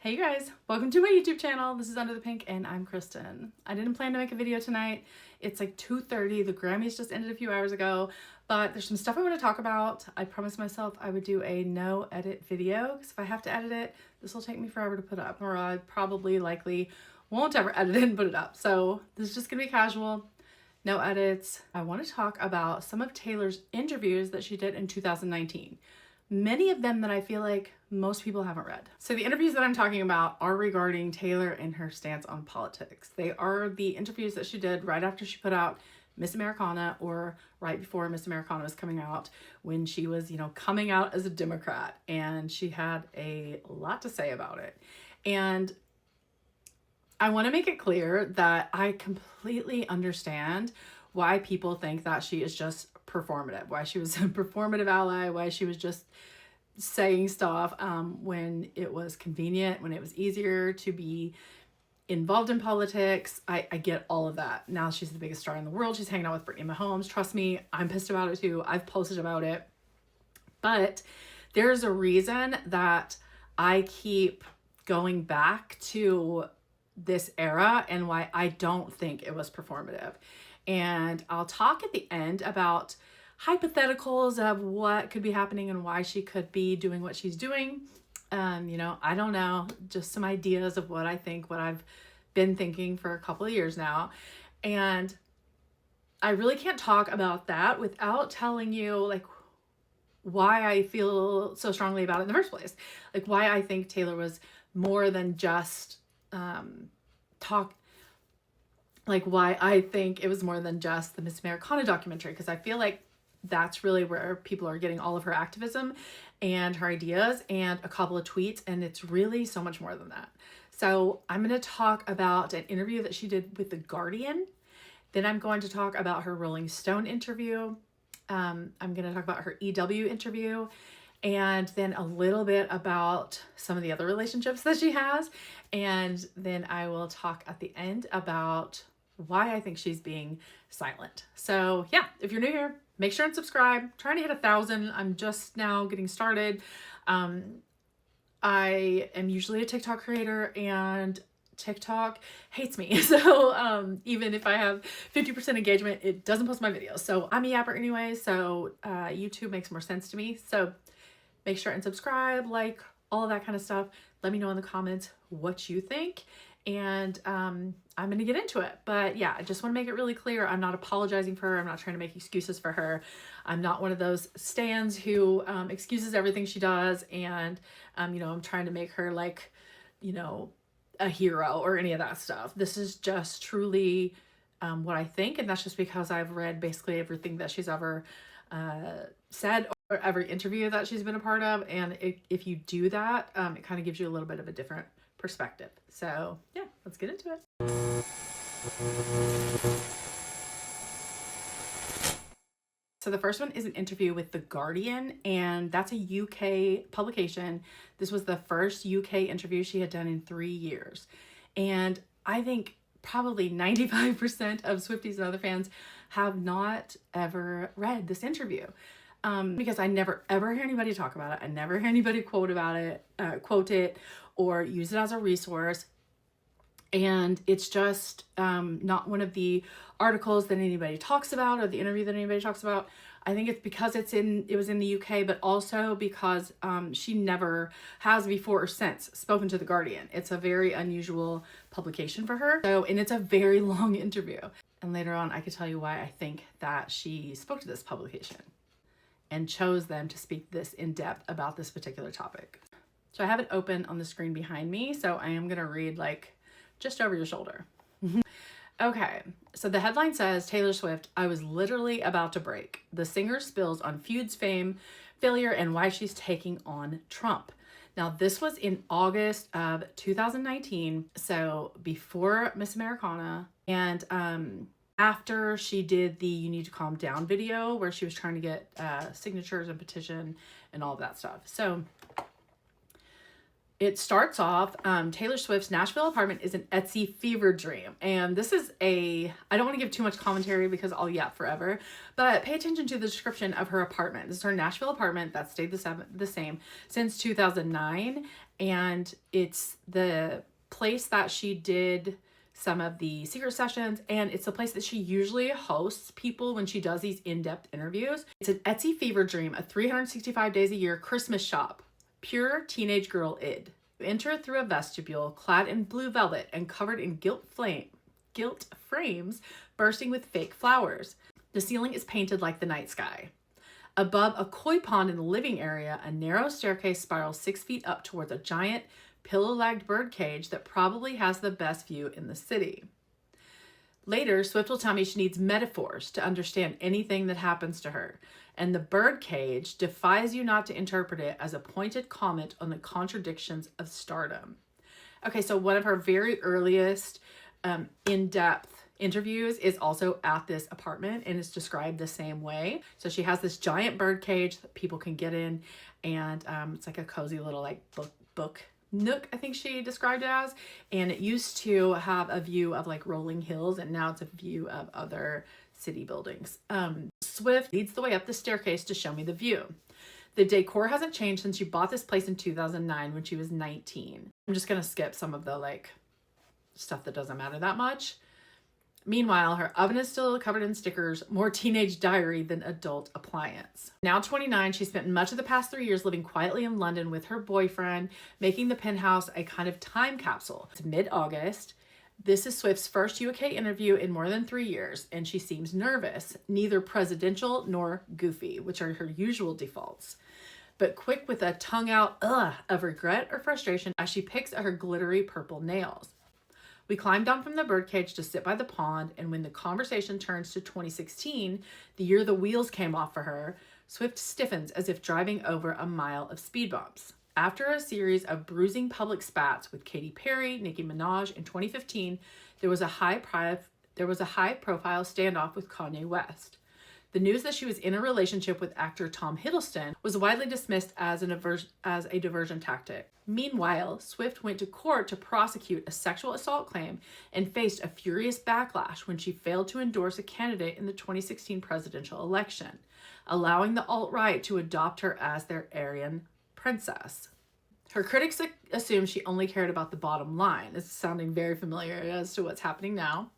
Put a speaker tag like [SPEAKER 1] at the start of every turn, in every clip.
[SPEAKER 1] Hey guys, welcome to my YouTube channel. This is Under the Pink and I'm Kristen. I didn't plan to make a video tonight. It's like 2:30. The Grammys just ended a few hours ago, but there's some stuff I want to talk about. I promised myself I would do a no edit video because if I have to edit it, this will take me forever to put up, or I probably likely won't ever edit it and put it up. So this is just gonna be casual, no edits. I want to talk about some of Taylor's interviews that she did in 2019. Many of them that I feel like most people haven't read. So the interviews that I'm talking about are regarding Taylor and her stance on politics. They are the interviews that she did right after she put out Miss Americana, or right before Miss Americana was coming out, when she was, coming out as a Democrat, and she had a lot to say about it. And I want to make it clear that I completely understand why people think that she is just performative, why she was a performative ally, why she was just saying stuff when it was convenient, when it was easier to be involved in politics. I get all of that. Now she's the biggest star in the world. She's hanging out with Brittany Mahomes. Trust me, I'm pissed about it too. I've posted about it. But there's a reason that I keep going back to this era and why I don't think it was performative. And I'll talk at the end about hypotheticals of what could be happening and why she could be doing what she's doing. I don't know, just some ideas of what I think, what I've been thinking for a couple of years now. And I really can't talk about that without telling you why I feel so strongly about it in the first place. Why I think Taylor was more than just why I think it was more than just the Miss Americana documentary, because I feel like that's really where people are getting all of her activism and her ideas and a couple of tweets, and it's really so much more than that. So I'm going to talk about an interview that she did with The Guardian. Then I'm going to talk about her Rolling Stone interview. I'm going to talk about her EW interview, and then a little bit about some of the other relationships that she has. And then I will talk at the end about why I think she's being silent. So yeah, if you're new here, make sure and subscribe. I'm trying to hit 1,000. I'm just now getting started. I am usually a TikTok creator and TikTok hates me. So even if I have 50% engagement, it doesn't post my videos. So I'm a yapper anyway. So YouTube makes more sense to me. So make sure and subscribe, all of that kind of stuff. Let me know in the comments what you think. And I'm going to get into it. But yeah, I just want to make it really clear. I'm not apologizing for her. I'm not trying to make excuses for her. I'm not one of those stans who excuses everything she does. And, I'm trying to make her a hero or any of that stuff. This is just truly what I think. And that's just because I've read basically everything that she's ever said, or every interview that she's been a part of. And if you do that, it kind of gives you a little bit of a different perspective. So yeah, let's get into it. So the first one is an interview with The Guardian, and that's a UK publication. This was the first UK interview she had done in 3 years. And I think probably 95% of Swifties and other fans have not ever read this interview. Because I never ever hear anybody talk about it. I never hear anybody quote it or use it as a resource. And it's just not one of the articles that anybody talks about or the interview that anybody talks about. I think it's because it was in the UK, but also because she never has before or since spoken to The Guardian. It's a very unusual publication for her. And it's a very long interview. And later on, I could tell you why I think that she spoke to this publication and chose them to speak this in depth about this particular topic. So I have it open on the screen behind me, so I am gonna read just over your shoulder. Okay, so the headline says, Taylor Swift, I was literally about to break. The singer spills on Feud's fame, failure, and why she's taking on Trump. Now, this was in August of 2019, so before Miss Americana, and after she did the You Need to Calm Down video where she was trying to get signatures and petition and all of that stuff. So It starts off, Taylor Swift's Nashville apartment is an Etsy fever dream. And this is I don't want to give too much commentary because I'll yap forever, but pay attention to the description of her apartment. This is her Nashville apartment that stayed the same since 2009. And it's the place that she did some of the secret sessions, and it's the place that she usually hosts people when she does these in-depth interviews. It's an Etsy fever dream, a 365 days a year Christmas shop. Pure teenage girl id. You enter through a vestibule clad in blue velvet and covered in gilt frames bursting with fake flowers. The ceiling is painted like the night sky. Above a koi pond in the living area, a narrow staircase spirals 6 feet up towards a giant pillow-lagged bird cage that probably has the best view in the city. Later, Swift will tell me she needs metaphors to understand anything that happens to her, and the bird cage defies you not to interpret it as a pointed comment on the contradictions of stardom. Okay, so one of her very earliest in-depth interviews is also at this apartment, and it's described the same way. So she has this giant bird cage that people can get in, and it's like a cozy little like book nook, I think she described it as, and it used to have a view of like rolling hills, and now it's a view of other city buildings. Swift leads the way up the staircase to show me the view. The decor hasn't changed since she bought this place in 2009 when she was 19. I'm just gonna skip some of the like stuff that doesn't matter that much. Meanwhile, her oven is still covered in stickers, more teenage diary than adult appliance. Now 29, she spent much of the past 3 years living quietly in London with her boyfriend, making the penthouse a kind of time capsule. It's mid-August. This is Swift's first UK interview in more than 3 years, and she seems nervous, neither presidential nor goofy, which are her usual defaults, but quick with a tongue out ugh of regret or frustration as she picks at her glittery purple nails. We climb down from the birdcage to sit by the pond, and when the conversation turns to 2016, the year the wheels came off for her, Swift stiffens as if driving over a mile of speed bumps. After a series of bruising public spats with Katy Perry, Nicki Minaj in 2015, there was a high-profile standoff with Kanye West. The news that she was in a relationship with actor Tom Hiddleston was widely dismissed as a diversion tactic. Meanwhile, Swift went to court to prosecute a sexual assault claim and faced a furious backlash when she failed to endorse a candidate in the 2016 presidential election, allowing the alt-right to adopt her as their Aryan princess. Her critics assume she only cared about the bottom line. It's sounding very familiar as to what's happening now.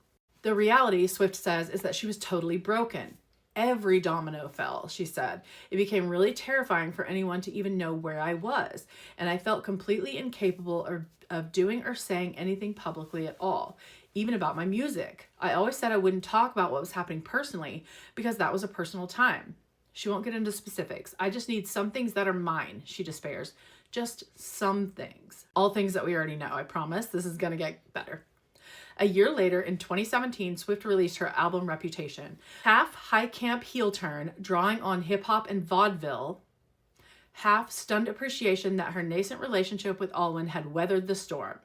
[SPEAKER 1] The reality, Swift says, is that she was totally broken. Every domino fell, she said. It became really terrifying for anyone to even know where I was, and I felt completely incapable of doing or saying anything publicly at all, even about my music. I always said I wouldn't talk about what was happening personally because that was a personal time. She won't get into specifics. I just need some things that are mine, she despairs. Just some things. All things that we already know, I promise. This is gonna get better. A year later, in 2017, Swift released her album Reputation. Half high camp heel turn, drawing on hip hop and vaudeville, half stunned appreciation that her nascent relationship with Alwyn had weathered the storm.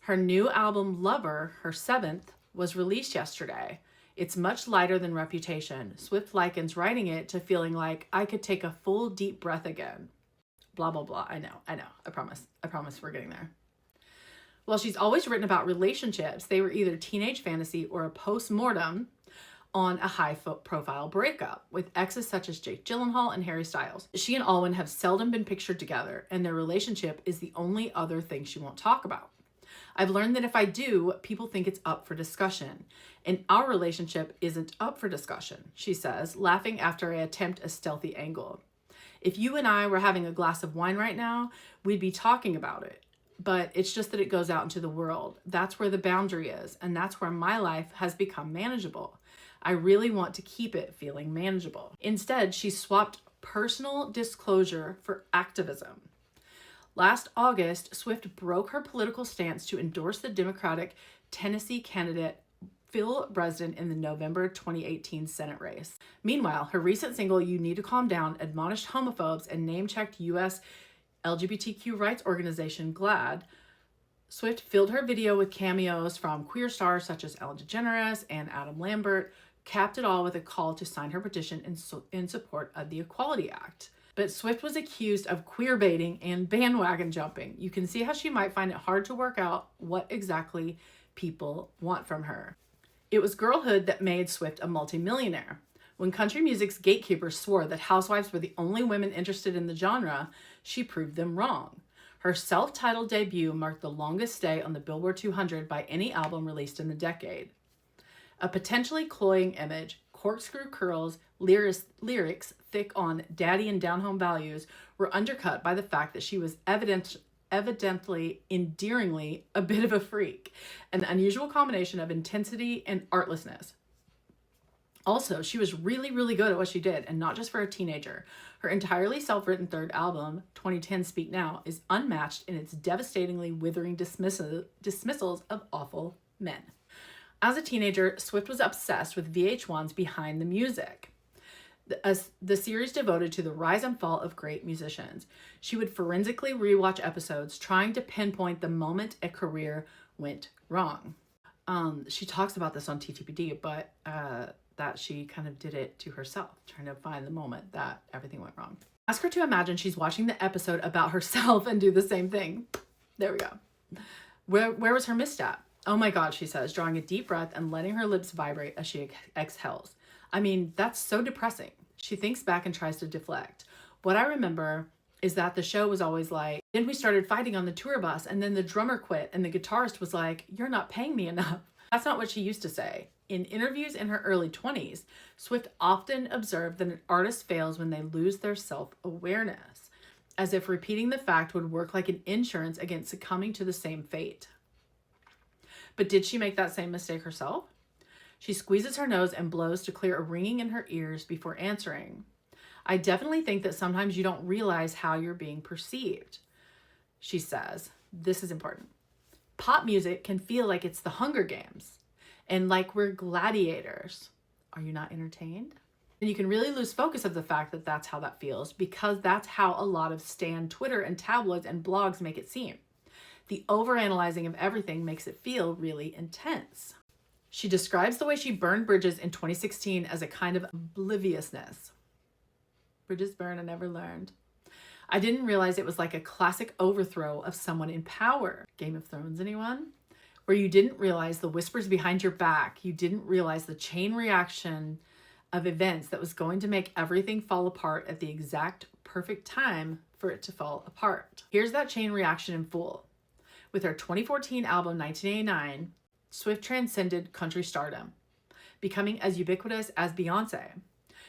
[SPEAKER 1] Her new album Lover, her seventh, was released yesterday. It's much lighter than Reputation. Swift likens writing it to feeling like I could take a full deep breath again. Blah, blah, blah. I know. I promise we're getting there. Well, she's always written about relationships. They were either teenage fantasy or a post-mortem on a high-profile breakup with exes such as Jake Gyllenhaal and Harry Styles. She and Alwyn have seldom been pictured together, and their relationship is the only other thing she won't talk about. I've learned that if I do, people think it's up for discussion, and our relationship isn't up for discussion, she says, laughing after I attempt a stealthy angle. If you and I were having a glass of wine right now, we'd be talking about it. But it's just that it goes out into the world. That's where the boundary is, and that's where my life has become manageable. I really want to keep it feeling manageable. Instead, she swapped personal disclosure for activism. Last August, Swift broke her political stance to endorse the Democratic Tennessee candidate Phil Bresden in the November 2018 Senate race. Meanwhile, her recent single, You Need to Calm Down, admonished homophobes and name-checked U.S. LGBTQ rights organization GLAAD. Swift filled her video with cameos from queer stars such as Ellen DeGeneres and Adam Lambert, capped it all with a call to sign her petition in support of the Equality Act. But Swift was accused of queer baiting and bandwagon jumping. You can see how she might find it hard to work out what exactly people want from her. It was girlhood that made Swift a multimillionaire. When country music's gatekeepers swore that housewives were the only women interested in the genre, she proved them wrong. Her self-titled debut marked the longest stay on the Billboard 200 by any album released in the decade. A potentially cloying image, corkscrew curls, lyrics thick on daddy and down-home values were undercut by the fact that she was evidently, endearingly, a bit of a freak, an unusual combination of intensity and artlessness. Also, she was really, really good at what she did, and not just for a teenager. Her entirely self-written third album, 2010 Speak Now, is unmatched in its devastatingly withering dismissals of awful men. As a teenager, Swift was obsessed with VH1's Behind the Music, the series devoted to the rise and fall of great musicians. She would forensically rewatch episodes, trying to pinpoint the moment a career went wrong. She talks about this on TTPD, but that she kind of did it to herself, trying to find the moment that everything went wrong. Ask her to imagine she's watching the episode about herself and do the same thing. There we go. Where was her misstep? Oh my God, she says, drawing a deep breath and letting her lips vibrate as she exhales. I mean, that's so depressing. She thinks back and tries to deflect. What I remember is that the show was always like, then we started fighting on the tour bus, and then the drummer quit and the guitarist was like, you're not paying me enough. That's not what she used to say. In interviews in her early 20s, Swift often observed that an artist fails when they lose their self-awareness, as if repeating the fact would work like an insurance against succumbing to the same fate. But did she make that same mistake herself? She squeezes her nose and blows to clear a ringing in her ears before answering. I definitely think that sometimes you don't realize how you're being perceived. She says, this is important. Pop music can feel like it's the Hunger Games and like we're gladiators. Are you not entertained? And you can really lose focus of the fact that that's how that feels, because that's how a lot of stan Twitter and tabloids and blogs make it seem. The overanalyzing of everything makes it feel really intense. She describes the way she burned bridges in 2016 as a kind of obliviousness. Bridges burn, I never learned. I didn't realize it was like a classic overthrow of someone in power. Game of Thrones, anyone? Where you didn't realize the whispers behind your back. You didn't realize the chain reaction of events that was going to make everything fall apart at the exact perfect time for it to fall apart. Here's that chain reaction in full. With her 2014 album 1989, Swift transcended country stardom, becoming as ubiquitous as Beyonce.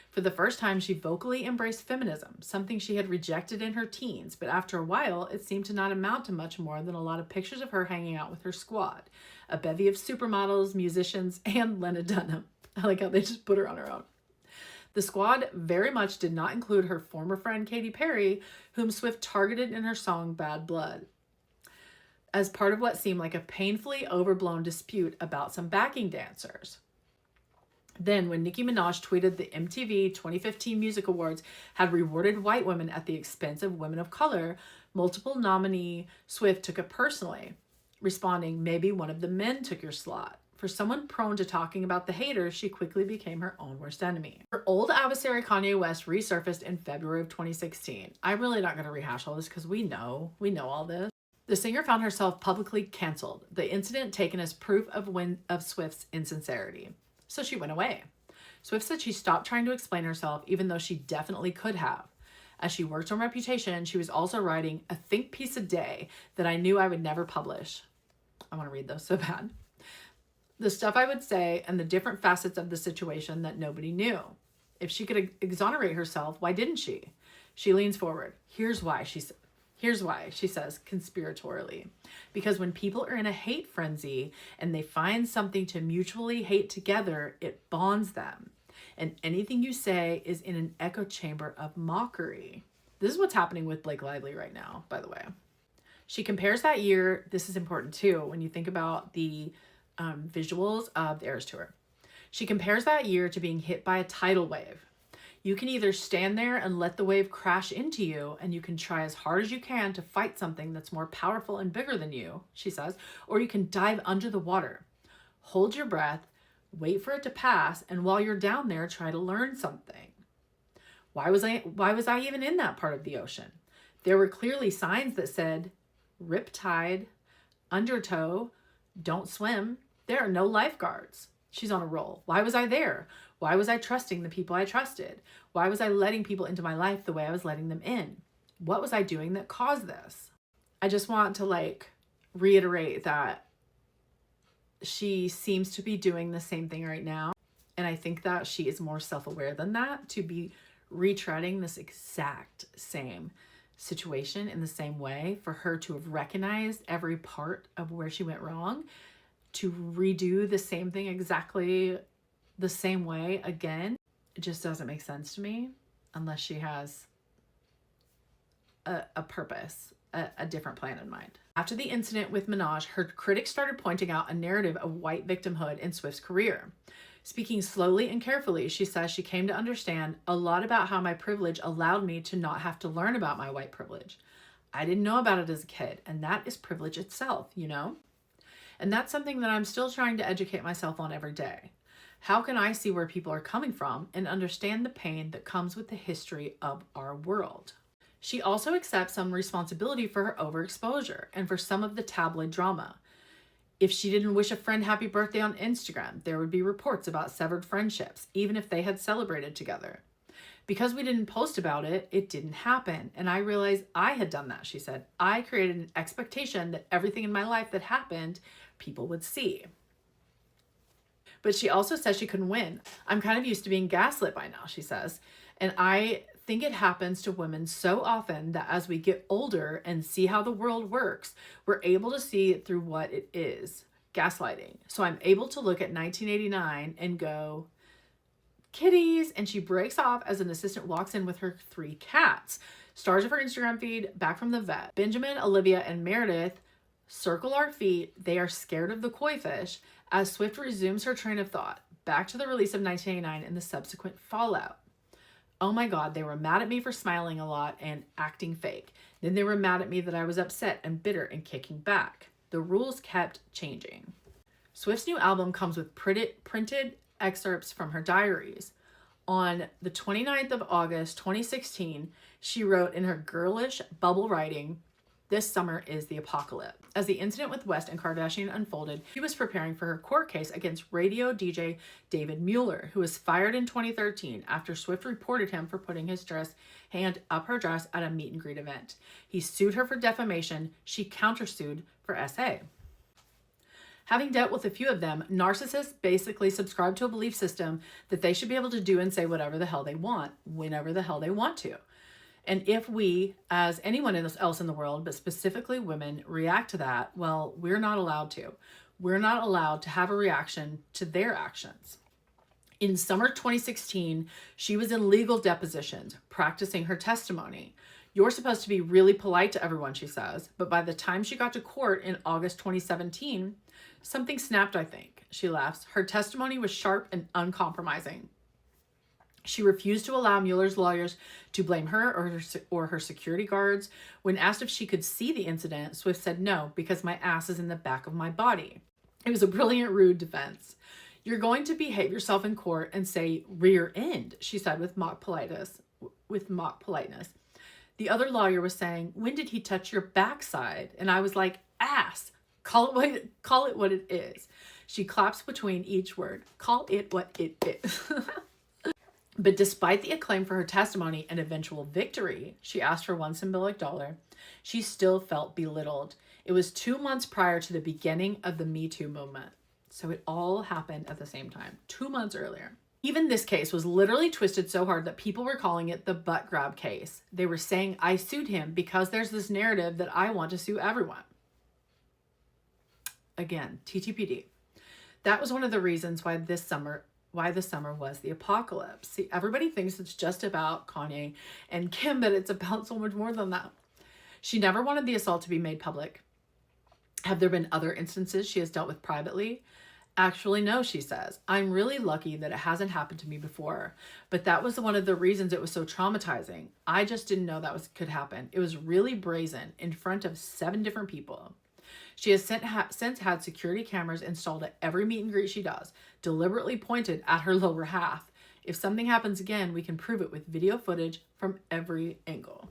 [SPEAKER 1] For the first time, she vocally embraced feminism, something she had rejected in her teens, but after a while, it seemed to not amount to much more than a lot of pictures of her hanging out with her squad, a bevy of supermodels, musicians, and Lena Dunham. I like how they just put her on her own. The squad very much did not include her former friend Katy Perry, whom Swift targeted in her song Bad Blood, as part of what seemed like a painfully overblown dispute about some backing dancers. Then, when Nicki Minaj tweeted the MTV 2015 Music Awards had rewarded white women at the expense of women of color, multiple nominee Swift took it personally, responding, maybe one of the men took your slot. For someone prone to talking about the haters, she quickly became her own worst enemy. Her old adversary Kanye West resurfaced in February of 2016. I'm really not going to rehash all this because we know all this. The singer found herself publicly canceled, the incident taken as proof of Swift's insincerity. So she went away. Swift said she stopped trying to explain herself, even though she definitely could have. As she worked on Reputation, she was also writing a think piece a day that I knew I would never publish. I want to read those so bad. The stuff I would say and the different facets of the situation that nobody knew. If she could exonerate herself, why didn't she? She leans forward. Here's why, she says conspiratorially. Because when people are in a hate frenzy and they find something to mutually hate together, it bonds them. And anything you say is in an echo chamber of mockery. This is what's happening with Blake Lively right now, by the way. She compares that year, this is important too, when you think about the visuals of the Eras Tour. She compares that year to being hit by a tidal wave. You can either stand there and let the wave crash into you, and you can try as hard as you can to fight something that's more powerful and bigger than you, she says, or you can dive under the water. Hold your breath, wait for it to pass, and while you're down there, try to learn something. Why was I even in that part of the ocean? There were clearly signs that said, rip tide, undertow, don't swim. There are no lifeguards. She's on a roll. Why was I there? Why was I trusting the people I trusted? Why was I letting people into my life the way I was letting them in? What was I doing that caused this? I just want to reiterate that she seems to be doing the same thing right now. And I think that she is more self-aware than that, to be retreading this exact same situation in the same way, for her to have recognized every part of where she went wrong, to redo the same thing exactly the same way again. It just doesn't make sense to me unless she has a purpose, a different plan in mind. After the incident with Minaj, her critics started pointing out a narrative of white victimhood in Swift's career. Speaking slowly and carefully, she says she came to understand a lot about how my privilege allowed me to not have to learn about my white privilege. I didn't know about it as a kid, and that is privilege itself, you know? And that's something that I'm still trying to educate myself on every day. How can I see where people are coming from and understand the pain that comes with the history of our world? She also accepts some responsibility for her overexposure and for some of the tabloid drama. If she didn't wish a friend happy birthday on Instagram, there would be reports about severed friendships, even if they had celebrated together. Because we didn't post about it, it didn't happen. And I realized I had done that, she said. I created an expectation that everything in my life that happened, people would see. But she also says she couldn't win. I'm kind of used to being gaslit by now, she says. And I think it happens to women so often that as we get older and see how the world works, we're able to see it through what it is, gaslighting. So I'm able to look at 1989 and go, kitties, and she breaks off as an assistant walks in with her 3 cats. Stars of her Instagram feed, back from the vet. Benjamin, Olivia, and Meredith circle our feet. They are scared of the koi fish as Swift resumes her train of thought, back to the release of 1989 and the subsequent fallout. Oh my God, they were mad at me for smiling a lot and acting fake. Then they were mad at me that I was upset and bitter and kicking back. The rules kept changing. Swift's new album comes with printed excerpts from her diaries. On the 29th of August, 2016, she wrote in her girlish bubble writing, "This summer is the apocalypse." As the incident with West and Kardashian unfolded, she was preparing for her court case against radio DJ David Mueller, who was fired in 2013 after Swift reported him for putting his hand up her dress at a meet and greet event. He sued her for defamation. She countersued for SA. Having dealt with a few of them, narcissists basically subscribe to a belief system that they should be able to do and say whatever the hell they want, whenever the hell they want to. And if we, as anyone else in the world, but specifically women, react to that, well, we're not allowed to. We're not allowed to have a reaction to their actions. In summer 2016, she was in legal depositions, practicing her testimony. You're supposed to be really polite to everyone, she says, but by the time she got to court in August 2017, something snapped, I think. She laughs. Her testimony was sharp and uncompromising. She refused to allow Mueller's lawyers to blame her or her security guards. When asked if she could see the incident, Swift said no, because my ass is in the back of my body. It was a brilliant, rude defense. You're going to behave yourself in court and say rear end, she said with mock politeness. The other lawyer was saying, when did he touch your backside? And I was like, ass. Call it what it is. She claps between each word. Call it what it is. But despite the acclaim for her testimony and eventual victory, she asked for one symbolic dollar, she still felt belittled. It was 2 months prior to the beginning of the Me Too movement. So it all happened at the same time, 2 months earlier. Even this case was literally twisted so hard that people were calling it the butt grab case. They were saying, I sued him because there's this narrative that I want to sue everyone. Again, TTPD. That was one of the reasons why the summer was the apocalypse. See, everybody thinks it's just about Kanye and Kim, but it's about so much more than that. She never wanted the assault to be made public. Have there been other instances she has dealt with privately? Actually, no, she says. I'm really lucky that it hasn't happened to me before, but that was one of the reasons it was so traumatizing. I just didn't know that could happen. It was really brazen in front of 7 different people. She has since had security cameras installed at every meet and greet she does, deliberately pointed at her lower half. If something happens again, we can prove it with video footage from every angle.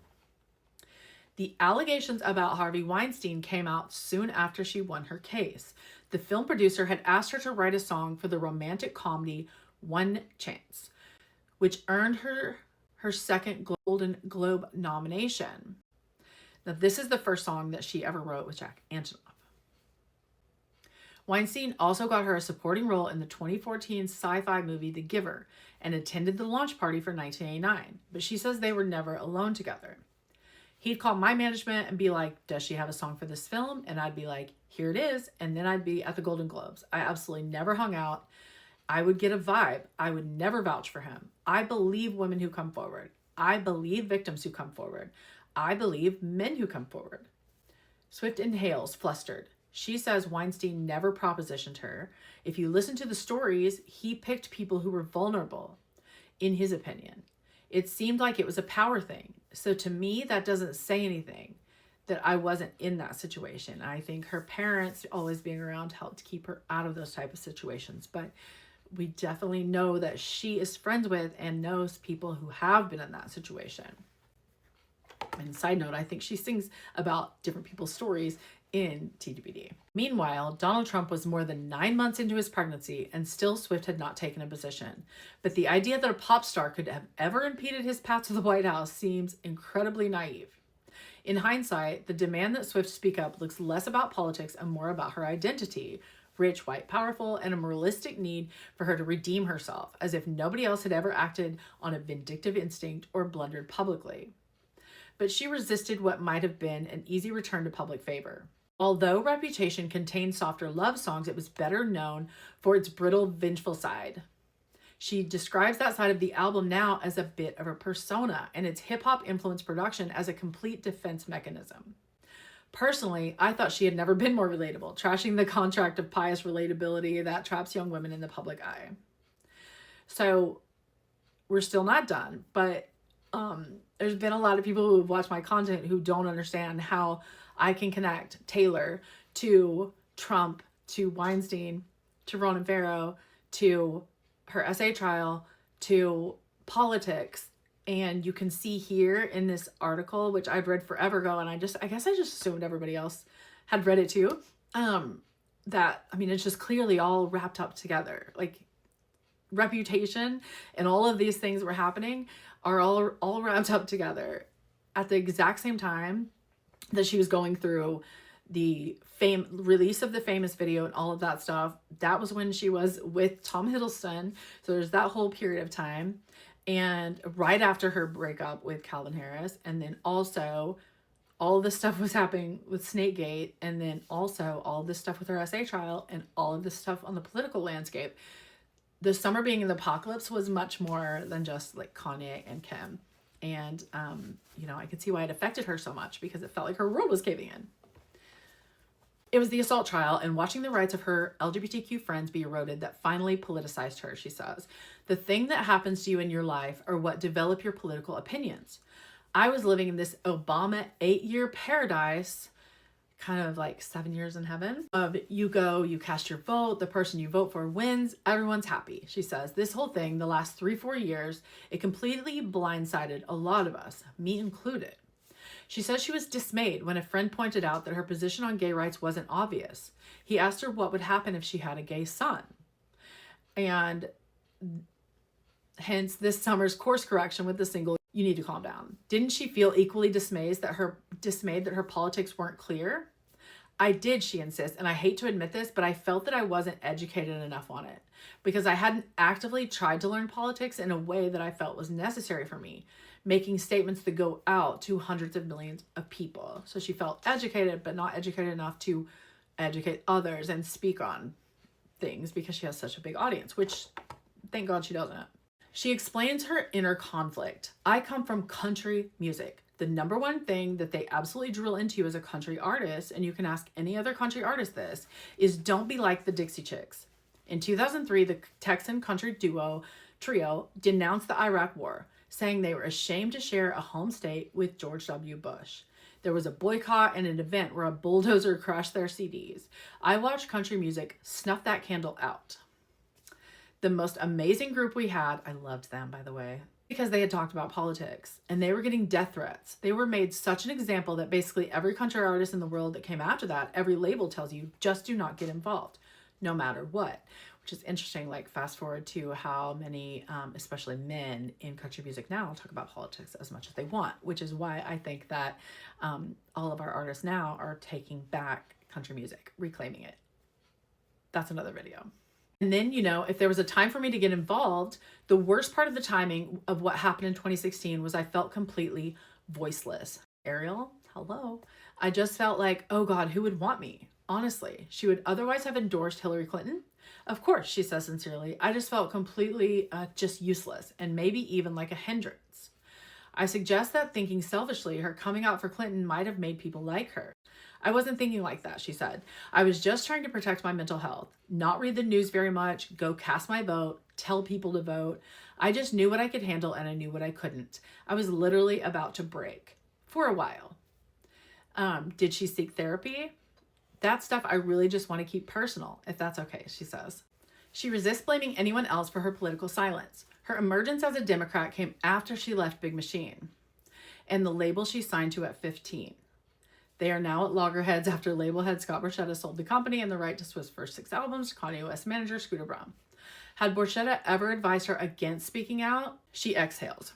[SPEAKER 1] The allegations about Harvey Weinstein came out soon after she won her case. The film producer had asked her to write a song for the romantic comedy One Chance, which earned her her second Golden Globe nomination. Now, this is the first song that she ever wrote with Jack Antonoff. Weinstein also got her a supporting role in the 2014 sci-fi movie The Giver and attended the launch party for 1989, but she says they were never alone together. He'd call my management and be like, does she have a song for this film? And I'd be like, here it is. And then I'd be at the Golden Globes. I absolutely never hung out. I would get a vibe. I would never vouch for him. I believe women who come forward. I believe victims who come forward. I believe men who come forward. Swift inhales, flustered. She says Weinstein never propositioned her. If you listen to the stories, he picked people who were vulnerable, in his opinion. It seemed like it was a power thing. So to me, that doesn't say anything, that I wasn't in that situation. I think her parents always being around helped keep her out of those type of situations. But we definitely know that she is friends with and knows people who have been in that situation. And side note, I think she sings about different people's stories in TBD. Meanwhile, Donald Trump was more than 9 months into his pregnancy and still Swift had not taken a position. But the idea that a pop star could have ever impeded his path to the White House seems incredibly naive. In hindsight, the demand that Swift speak up looks less about politics and more about her identity, rich, white, powerful, and a moralistic need for her to redeem herself, as if nobody else had ever acted on a vindictive instinct or blundered publicly. But she resisted what might have been an easy return to public favor. Although Reputation contained softer love songs, it was better known for its brittle, vengeful side. She describes that side of the album now as a bit of a persona and its hip-hop influenced production as a complete defense mechanism. Personally, I thought she had never been more relatable, trashing the contract of pious relatability that traps young women in the public eye. So we're still not done, but there's been a lot of people who have watched my content who don't understand how I can connect Taylor to Trump, to Weinstein, to Ronan Farrow, to her essay trial, to politics. And you can see here in this article, which I'd read forever ago, and I guess I just assumed everybody else had read it too, that, I mean, it's just clearly all wrapped up together. Like, Reputation and all of these things were happening are all wrapped up together at the exact same time that she was going through the release of the Famous video and all of that stuff. That was when she was with Tom Hiddleston. So there's that whole period of time. And right after her breakup with Calvin Harris. And then also all this stuff was happening with Snakegate. And then also all this stuff with her essay trial and all of this stuff on the political landscape. The summer being in the apocalypse was much more than just like Kanye and Kim. And, I could see why it affected her so much because it felt like her world was caving in. It was the assault trial and watching the rights of her LGBTQ friends be eroded that finally politicized her, she says. The thing that happens to you in your life are what develop your political opinions. I was living in this Obama 8-year paradise, kind of like 7 years in heaven, of you go, you cast your vote, the person you vote for wins, everyone's happy, she says. This whole thing, the last 3-4 years, it completely blindsided a lot of us, me included. She says she was dismayed when a friend pointed out that her position on gay rights wasn't obvious. He asked her what would happen if she had a gay son. And hence this summer's course correction with the single, "You Need to Calm Down." Didn't she feel equally dismayed that her politics weren't clear? I did, she insists, and I hate to admit this, but I felt that I wasn't educated enough on it because I hadn't actively tried to learn politics in a way that I felt was necessary for me, making statements that go out to hundreds of millions of people. So she felt educated, but not educated enough to educate others and speak on things because she has such a big audience, which thank God she doesn't. She explains her inner conflict. I come from country music. The number one thing that they absolutely drill into you as a country artist, and you can ask any other country artist this, is don't be like the Dixie Chicks. In 2003, the Texan country trio denounced the Iraq War, saying they were ashamed to share a home state with George W. Bush. There was a boycott and an event where a bulldozer crushed their CDs. I watched country music snuff that candle out. The most amazing group we had, I loved them, by the way, because they had talked about politics and they were getting death threats. They were made such an example that basically every country artist in the world that came after that, every label tells you, just do not get involved, no matter what. Which is interesting, like fast forward to how many, especially men in country music now, talk about politics as much as they want, which is why I think that all of our artists now are taking back country music, reclaiming it. That's another video. And then, you know, if there was a time for me to get involved, the worst part of the timing of what happened in 2016 was I felt completely voiceless. Ariel, hello. I just felt like, oh God, who would want me? Honestly, she would otherwise have endorsed Hillary Clinton. Of course, she says sincerely, I just felt completely just useless and maybe even like a hindrance. I suggest that thinking selfishly, her coming out for Clinton might have made people like her. I wasn't thinking like that, she said. I was just trying to protect my mental health, not read the news very much, go cast my vote, tell people to vote. I just knew what I could handle and I knew what I couldn't. I was literally about to break for a while. Did she seek therapy? That stuff I really just want to keep personal, if that's okay, she says. She resists blaming anyone else for her political silence. Her emergence as a Democrat came after she left Big Machine and the label she signed to at 15. They are now at loggerheads after label head Scott Borchetta sold the company and the right to Swift's first 6 albums to Kanye West manager Scooter Braun. Had Borchetta ever advised her against speaking out, she exhales.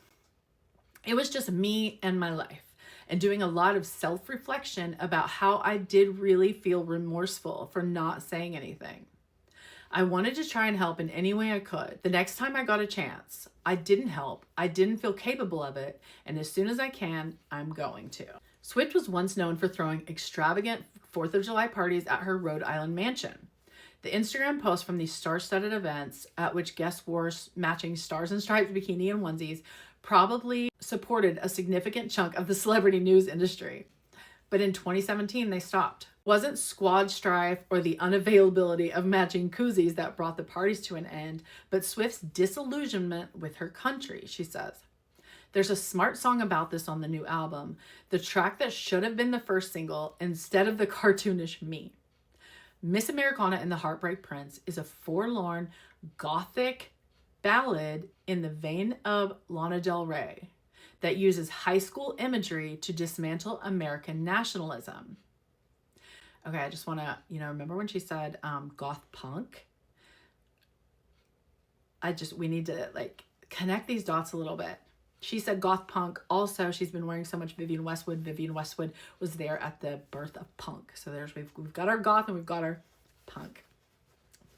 [SPEAKER 1] It was just me and my life, and doing a lot of self-reflection about how I did really feel remorseful for not saying anything. I wanted to try and help in any way I could. The next time I got a chance, I didn't help, I didn't feel capable of it, and as soon as I can, I'm going to. Swift was once known for throwing extravagant 4th of July parties at her Rhode Island mansion. The Instagram posts from these star-studded events at which guests wore matching stars and stripes bikini and onesies probably supported a significant chunk of the celebrity news industry. But in 2017, they stopped. It wasn't squad strife or the unavailability of matching koozies that brought the parties to an end, but Swift's disillusionment with her country, she says. There's a smart song about this on the new album, the track that should have been the first single instead of the cartoonish Me. Miss Americana and the Heartbreak Prince is a forlorn, gothic ballad in the vein of Lana Del Rey that uses high school imagery to dismantle American nationalism. Okay, I just want to, remember when she said goth punk? We need to connect these dots a little bit. She said goth punk. Also, she's been wearing so much Vivienne Westwood. Vivienne Westwood was there at the birth of punk. So we've got our goth and we've got our punk.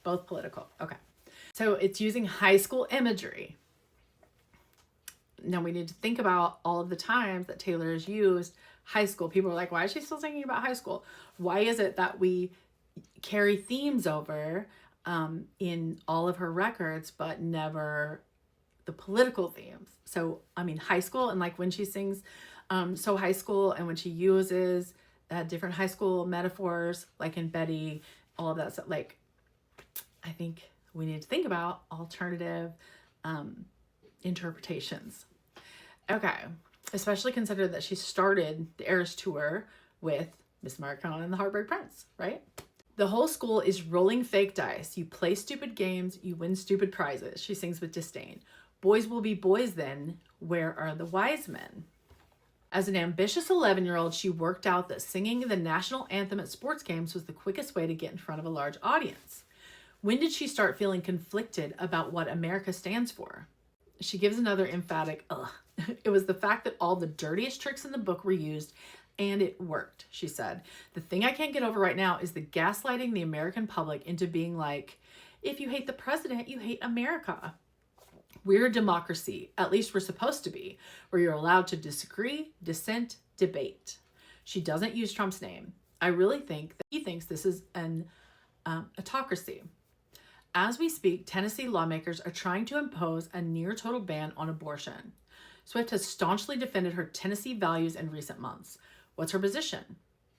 [SPEAKER 1] Both political. Okay. So it's using high school imagery. Now we need to think about all of the times that Taylor has used high school. People are like, why is she still singing about high school? Why is it that we carry themes over in all of her records, but never the political themes? So, high school, and when she sings So High School, and when she uses different high school metaphors, like in Betty, all of that stuff, I think we need to think about alternative interpretations. Okay, especially consider that she started the Eras Tour with Miss Americana and the Heartbreak Prince, right? The whole school is rolling fake dice. You play stupid games, you win stupid prizes, she sings with disdain. Boys will be boys then, where are the wise men? As an ambitious 11-year-old, she worked out that singing the national anthem at sports games was the quickest way to get in front of a large audience. When did she start feeling conflicted about what America stands for? She gives another emphatic, ugh. It was the fact that all the dirtiest tricks in the book were used, and it worked, she said. The thing I can't get over right now is the gaslighting the American public into being like, if you hate the president, you hate America. We're a democracy, at least we're supposed to be, where you're allowed to disagree, dissent, debate. She doesn't use Trump's name. I really think that he thinks this is an autocracy. As we speak, Tennessee lawmakers are trying to impose a near total ban on abortion. Swift has staunchly defended her Tennessee values in recent months. What's her position?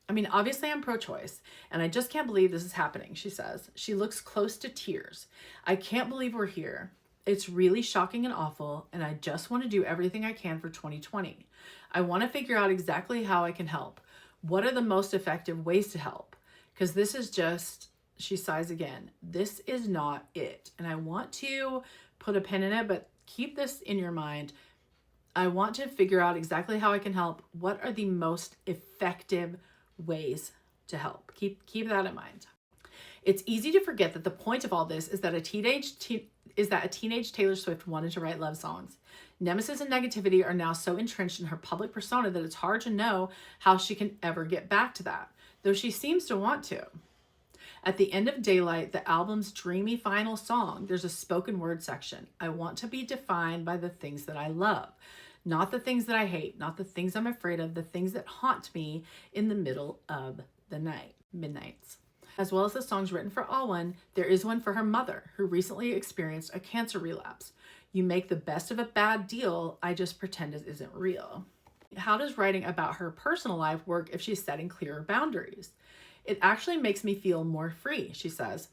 [SPEAKER 1] Obviously I'm pro-choice, and I just can't believe this is happening, she says. She looks close to tears. I can't believe we're here. It's really shocking and awful, and I just want to do everything I can for 2020. I want to figure out exactly how I can help. What are the most effective ways to help? Because this is just She sighs again. This is not it. And I want to put a pin in it, but keep this in your mind. I want to figure out exactly how I can help. What are the most effective ways to help? Keep that in mind. It's easy to forget that the point of all this is that a teenage Taylor Swift wanted to write love songs. Nemesis and negativity are now so entrenched in her public persona that it's hard to know how she can ever get back to that, though she seems to want to. At the end of Daylight, the album's dreamy final song, there's a spoken word section. I want to be defined by the things that I love, not the things that I hate, not the things I'm afraid of, the things that haunt me in the middle of the night, midnights. As well as the songs written for Alwyn, there is one for her mother, who recently experienced a cancer relapse. You make the best of a bad deal, I just pretend it isn't real. How does writing about her personal life work if she's setting clearer boundaries? It actually makes me feel more free, she says.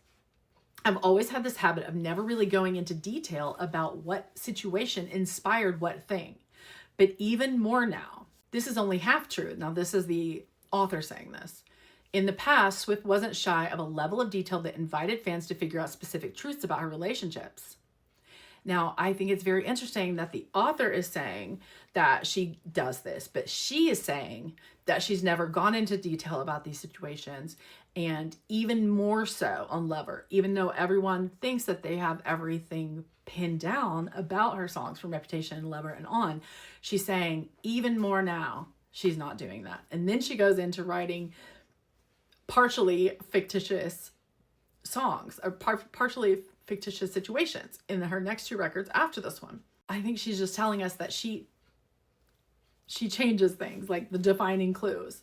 [SPEAKER 1] I've always had this habit of never really going into detail about what situation inspired what thing. But even more now, this is only half true. Now, this is the author saying this. In the past, Swift wasn't shy of a level of detail that invited fans to figure out specific truths about her relationships. Now, I think it's very interesting that the author is saying that she does this, but she is saying that she's never gone into detail about these situations, and even more so on Lover, even though everyone thinks that they have everything pinned down about her songs from Reputation and Lover and on. She's saying even more now, she's not doing that. And then she goes into writing partially fictitious songs or partially fictitious situations in her next two records after this one. I think she's just telling us that she changes things, like the defining clues.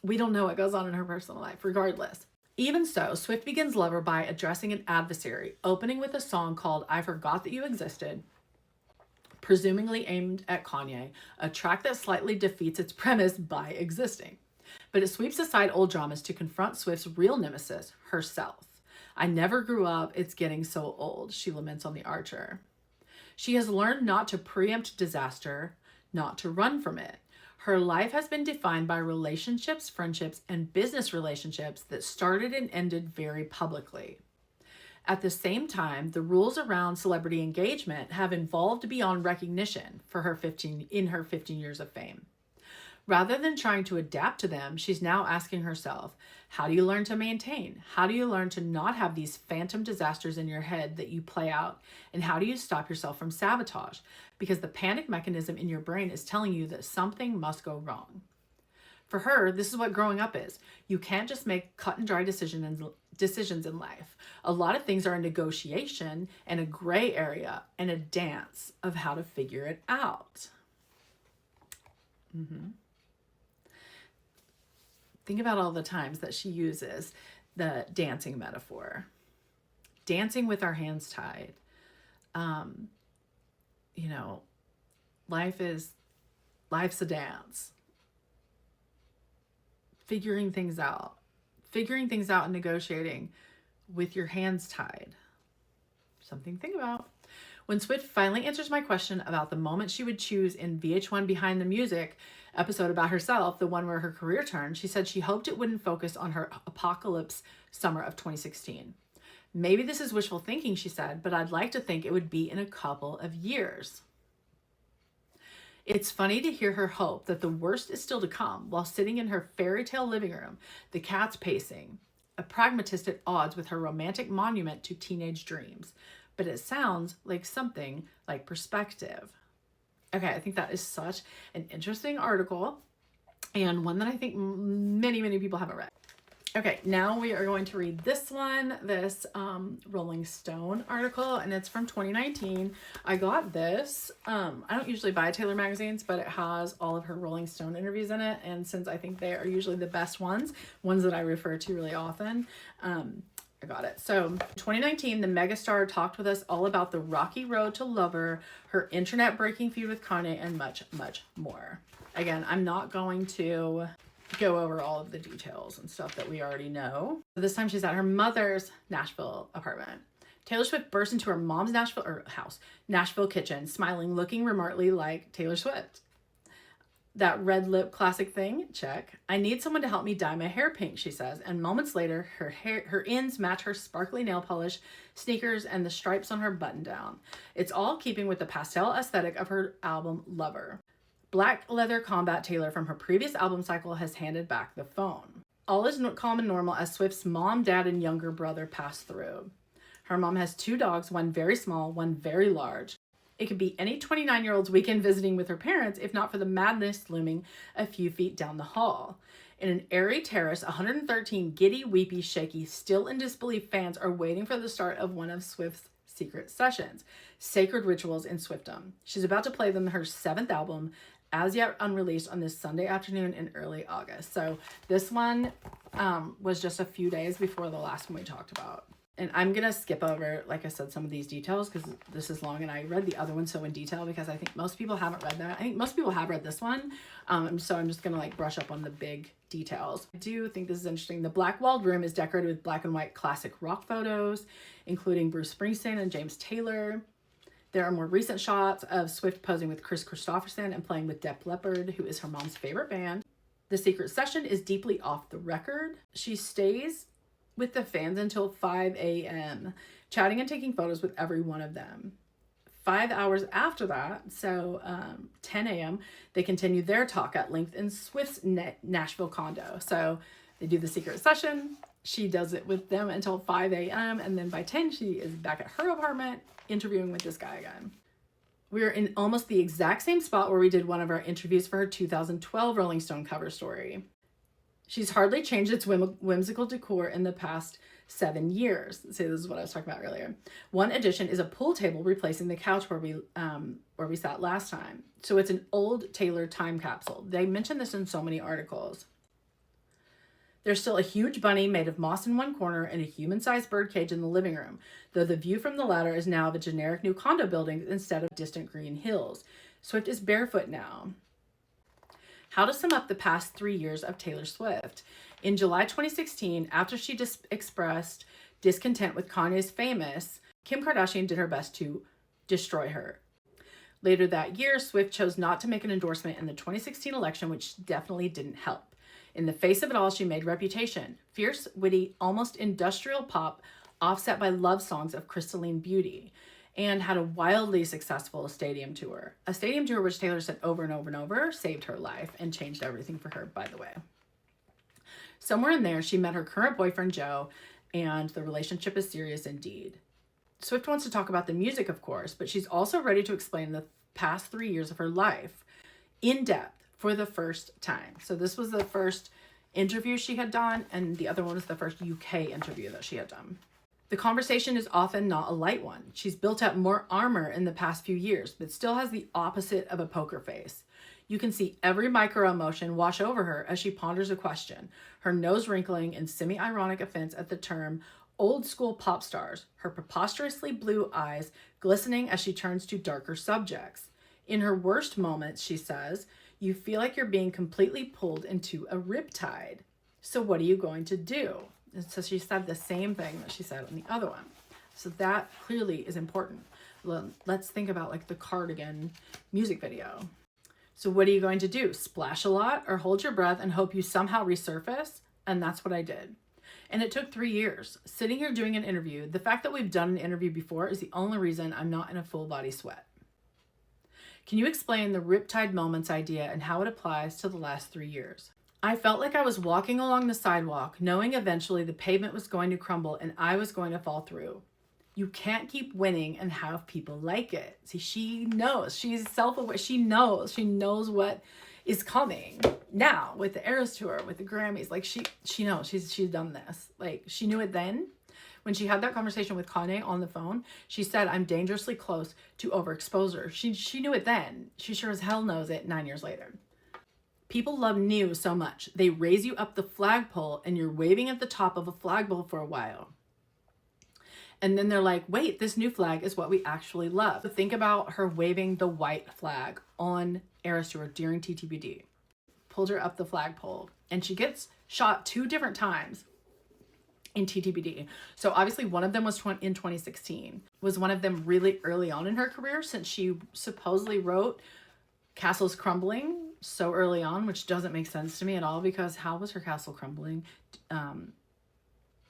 [SPEAKER 1] We don't know what goes on in her personal life, regardless. Even so, Swift begins Lover by addressing an adversary, opening with a song called I Forgot That You Existed, presumably aimed at Kanye, a track that slightly defeats its premise by existing. But it sweeps aside old dramas to confront Swift's real nemesis, herself. I never grew up, it's getting so old, she laments on The Archer. She has learned not to preempt disaster, not to run from it. Her life has been defined by relationships, friendships, and business relationships that started and ended very publicly. At the same time, the rules around celebrity engagement have evolved beyond recognition for her 15 years of fame. Rather than trying to adapt to them, she's now asking herself, how do you learn to maintain? How do you learn to not have these phantom disasters in your head that you play out? And how do you stop yourself from sabotage? Because the panic mechanism in your brain is telling you that something must go wrong. For her, this is what growing up is. You can't just make cut and dry decisions in life. A lot of things are a negotiation and a gray area and a dance of how to figure it out. Think about all the times that she uses the dancing metaphor. Dancing with our hands tied. Life's a dance. Figuring things out and negotiating with your hands tied. Something to think about. When Swift finally answers my question about the moment she would choose in VH1 Behind the Music episode about herself, the one where her career turned, she said she hoped it wouldn't focus on her apocalypse summer of 2016. Maybe this is wishful thinking, she said, but I'd like to think it would be in a couple of years. It's funny to hear her hope that the worst is still to come while sitting in her fairy tale living room, the cats pacing, a pragmatist at odds with her romantic monument to teenage dreams. But it sounds like something like perspective. Okay, I think that is such an interesting article and one that I think many, many people haven't read. Okay, now we are going to read this one, this Rolling Stone article, and it's from 2019. I got this. I don't usually buy Taylor magazines, but it has all of her Rolling Stone interviews in it, and since I think they are usually the best ones that I refer to really often, I got it. So 2019, the megastar talked with us all about the rocky road to Lover, her internet breaking feud with Kanye, and much, much more. Again, I'm not going to go over all of the details and stuff that we already know. This time she's at her mother's Nashville apartment. Taylor Swift burst into her mom's Nashville kitchen, smiling, looking remarkably like Taylor Swift. That red lip classic thing, check. I need someone to help me dye my hair pink, she says. And moments later, her ends match her sparkly nail polish, sneakers, and the stripes on her button down. It's all keeping with the pastel aesthetic of her album Lover. Black leather combat tailor from her previous album cycle has handed back the phone. All is calm and normal as Swift's mom, dad, and younger brother pass through. Her mom has 2 dogs, one very small, one very large. It could be any 29-year-old's weekend visiting with her parents, if not for the madness looming a few feet down the hall. In an airy terrace, 113 giddy, weepy, shaky, still in disbelief fans are waiting for the start of one of Swift's secret sessions, Sacred Rituals in Swiftum. She's about to play them her 7th album, as yet unreleased, on this Sunday afternoon in early August. So this one was just a few days before the last one we talked about. And I'm going to skip over, like I said, some of these details because this is long and I read the other one so in detail because I think most people haven't read that. I think most people have read this one. So I'm just going to like brush up on the big details. I do think this is interesting. The black walled room is decorated with black and white classic rock photos, including Bruce Springsteen and James Taylor. There are more recent shots of Swift posing with Chris Christopherson and playing with Def Leppard, who is her mom's favorite band. The secret session is deeply off the record. She stays with the fans until 5 a.m., chatting and taking photos with every one of them. 5 hours after that, so 10 a.m., they continue their talk at length in Swift's Nashville condo. So they do the secret session. She does it with them until 5 a.m., and then by 10, she is back at her apartment interviewing with this guy again. We're in almost the exact same spot where we did one of our interviews for her 2012 Rolling Stone cover story. She's hardly changed its whimsical decor in the past 7 years. See, this is what I was talking about earlier. One addition is a pool table replacing the couch where we sat last time. So it's an old Taylor time capsule. They mention this in so many articles. There's still a huge bunny made of moss in one corner and a human-sized birdcage in the living room, though the view from the latter is now of a generic new condo building instead of distant green hills. Swift is barefoot now. How to sum up the past 3 years of Taylor Swift. In July 2016, after she expressed discontent with Kanye's Famous, Kim Kardashian did her best to destroy her. Later that year, Swift chose not to make an endorsement in the 2016 election, which definitely didn't help. In the face of it all, she made Reputation, fierce, witty, almost industrial pop, offset by love songs of crystalline beauty, and had a wildly successful stadium tour. A stadium tour which Taylor said over and over and over saved her life and changed everything for her, by the way. Somewhere in there, she met her current boyfriend, Joe, and the relationship is serious indeed. Swift wants to talk about the music, of course, but she's also ready to explain the past 3 years of her life in depth for the first time. So this was the first interview she had done, and the other one was the first UK interview that she had done. The conversation is often not a light one. She's built up more armor in the past few years, but still has the opposite of a poker face. You can see every micro emotion wash over her as she ponders a question, her nose wrinkling in semi-ironic offense at the term old school pop stars, her preposterously blue eyes glistening as she turns to darker subjects. In her worst moments, she says, you feel like you're being completely pulled into a riptide. So what are you going to do? And so she said the same thing that she said on the other one. So that clearly is important. Let's think about like the Cardigan music video. So what are you going to do? Splash a lot or hold your breath and hope you somehow resurface? And that's what I did. And it took 3 years. Sitting here doing an interview, the fact that we've done an interview before is the only reason I'm not in a full body sweat. Can you explain the riptide moments idea and how it applies to the last 3 years? I felt like I was walking along the sidewalk, knowing eventually the pavement was going to crumble and I was going to fall through. You can't keep winning and have people like it. See, she knows. She's self-aware. She knows what is coming now with the Eras Tour, with the Grammys. Like she knows. She's done this. Like she knew it then. When she had that conversation with Kanye on the phone, she said, I'm dangerously close to overexposure. She knew it then. She sure as hell knows it 9 years later. People love new so much. They raise you up the flagpole and you're waving at the top of a flagpole for a while. And then they're like, wait, this new flag is what we actually love. Think about her waving the white flag on Eras Tour during TTBD. Pulled her up the flagpole. And she gets shot 2 different times in TTBD. So obviously one of them was in 2016. Was one of them really early on in her career since she supposedly wrote Castles Crumbling so early on, which doesn't make sense to me at all, because how was her castle crumbling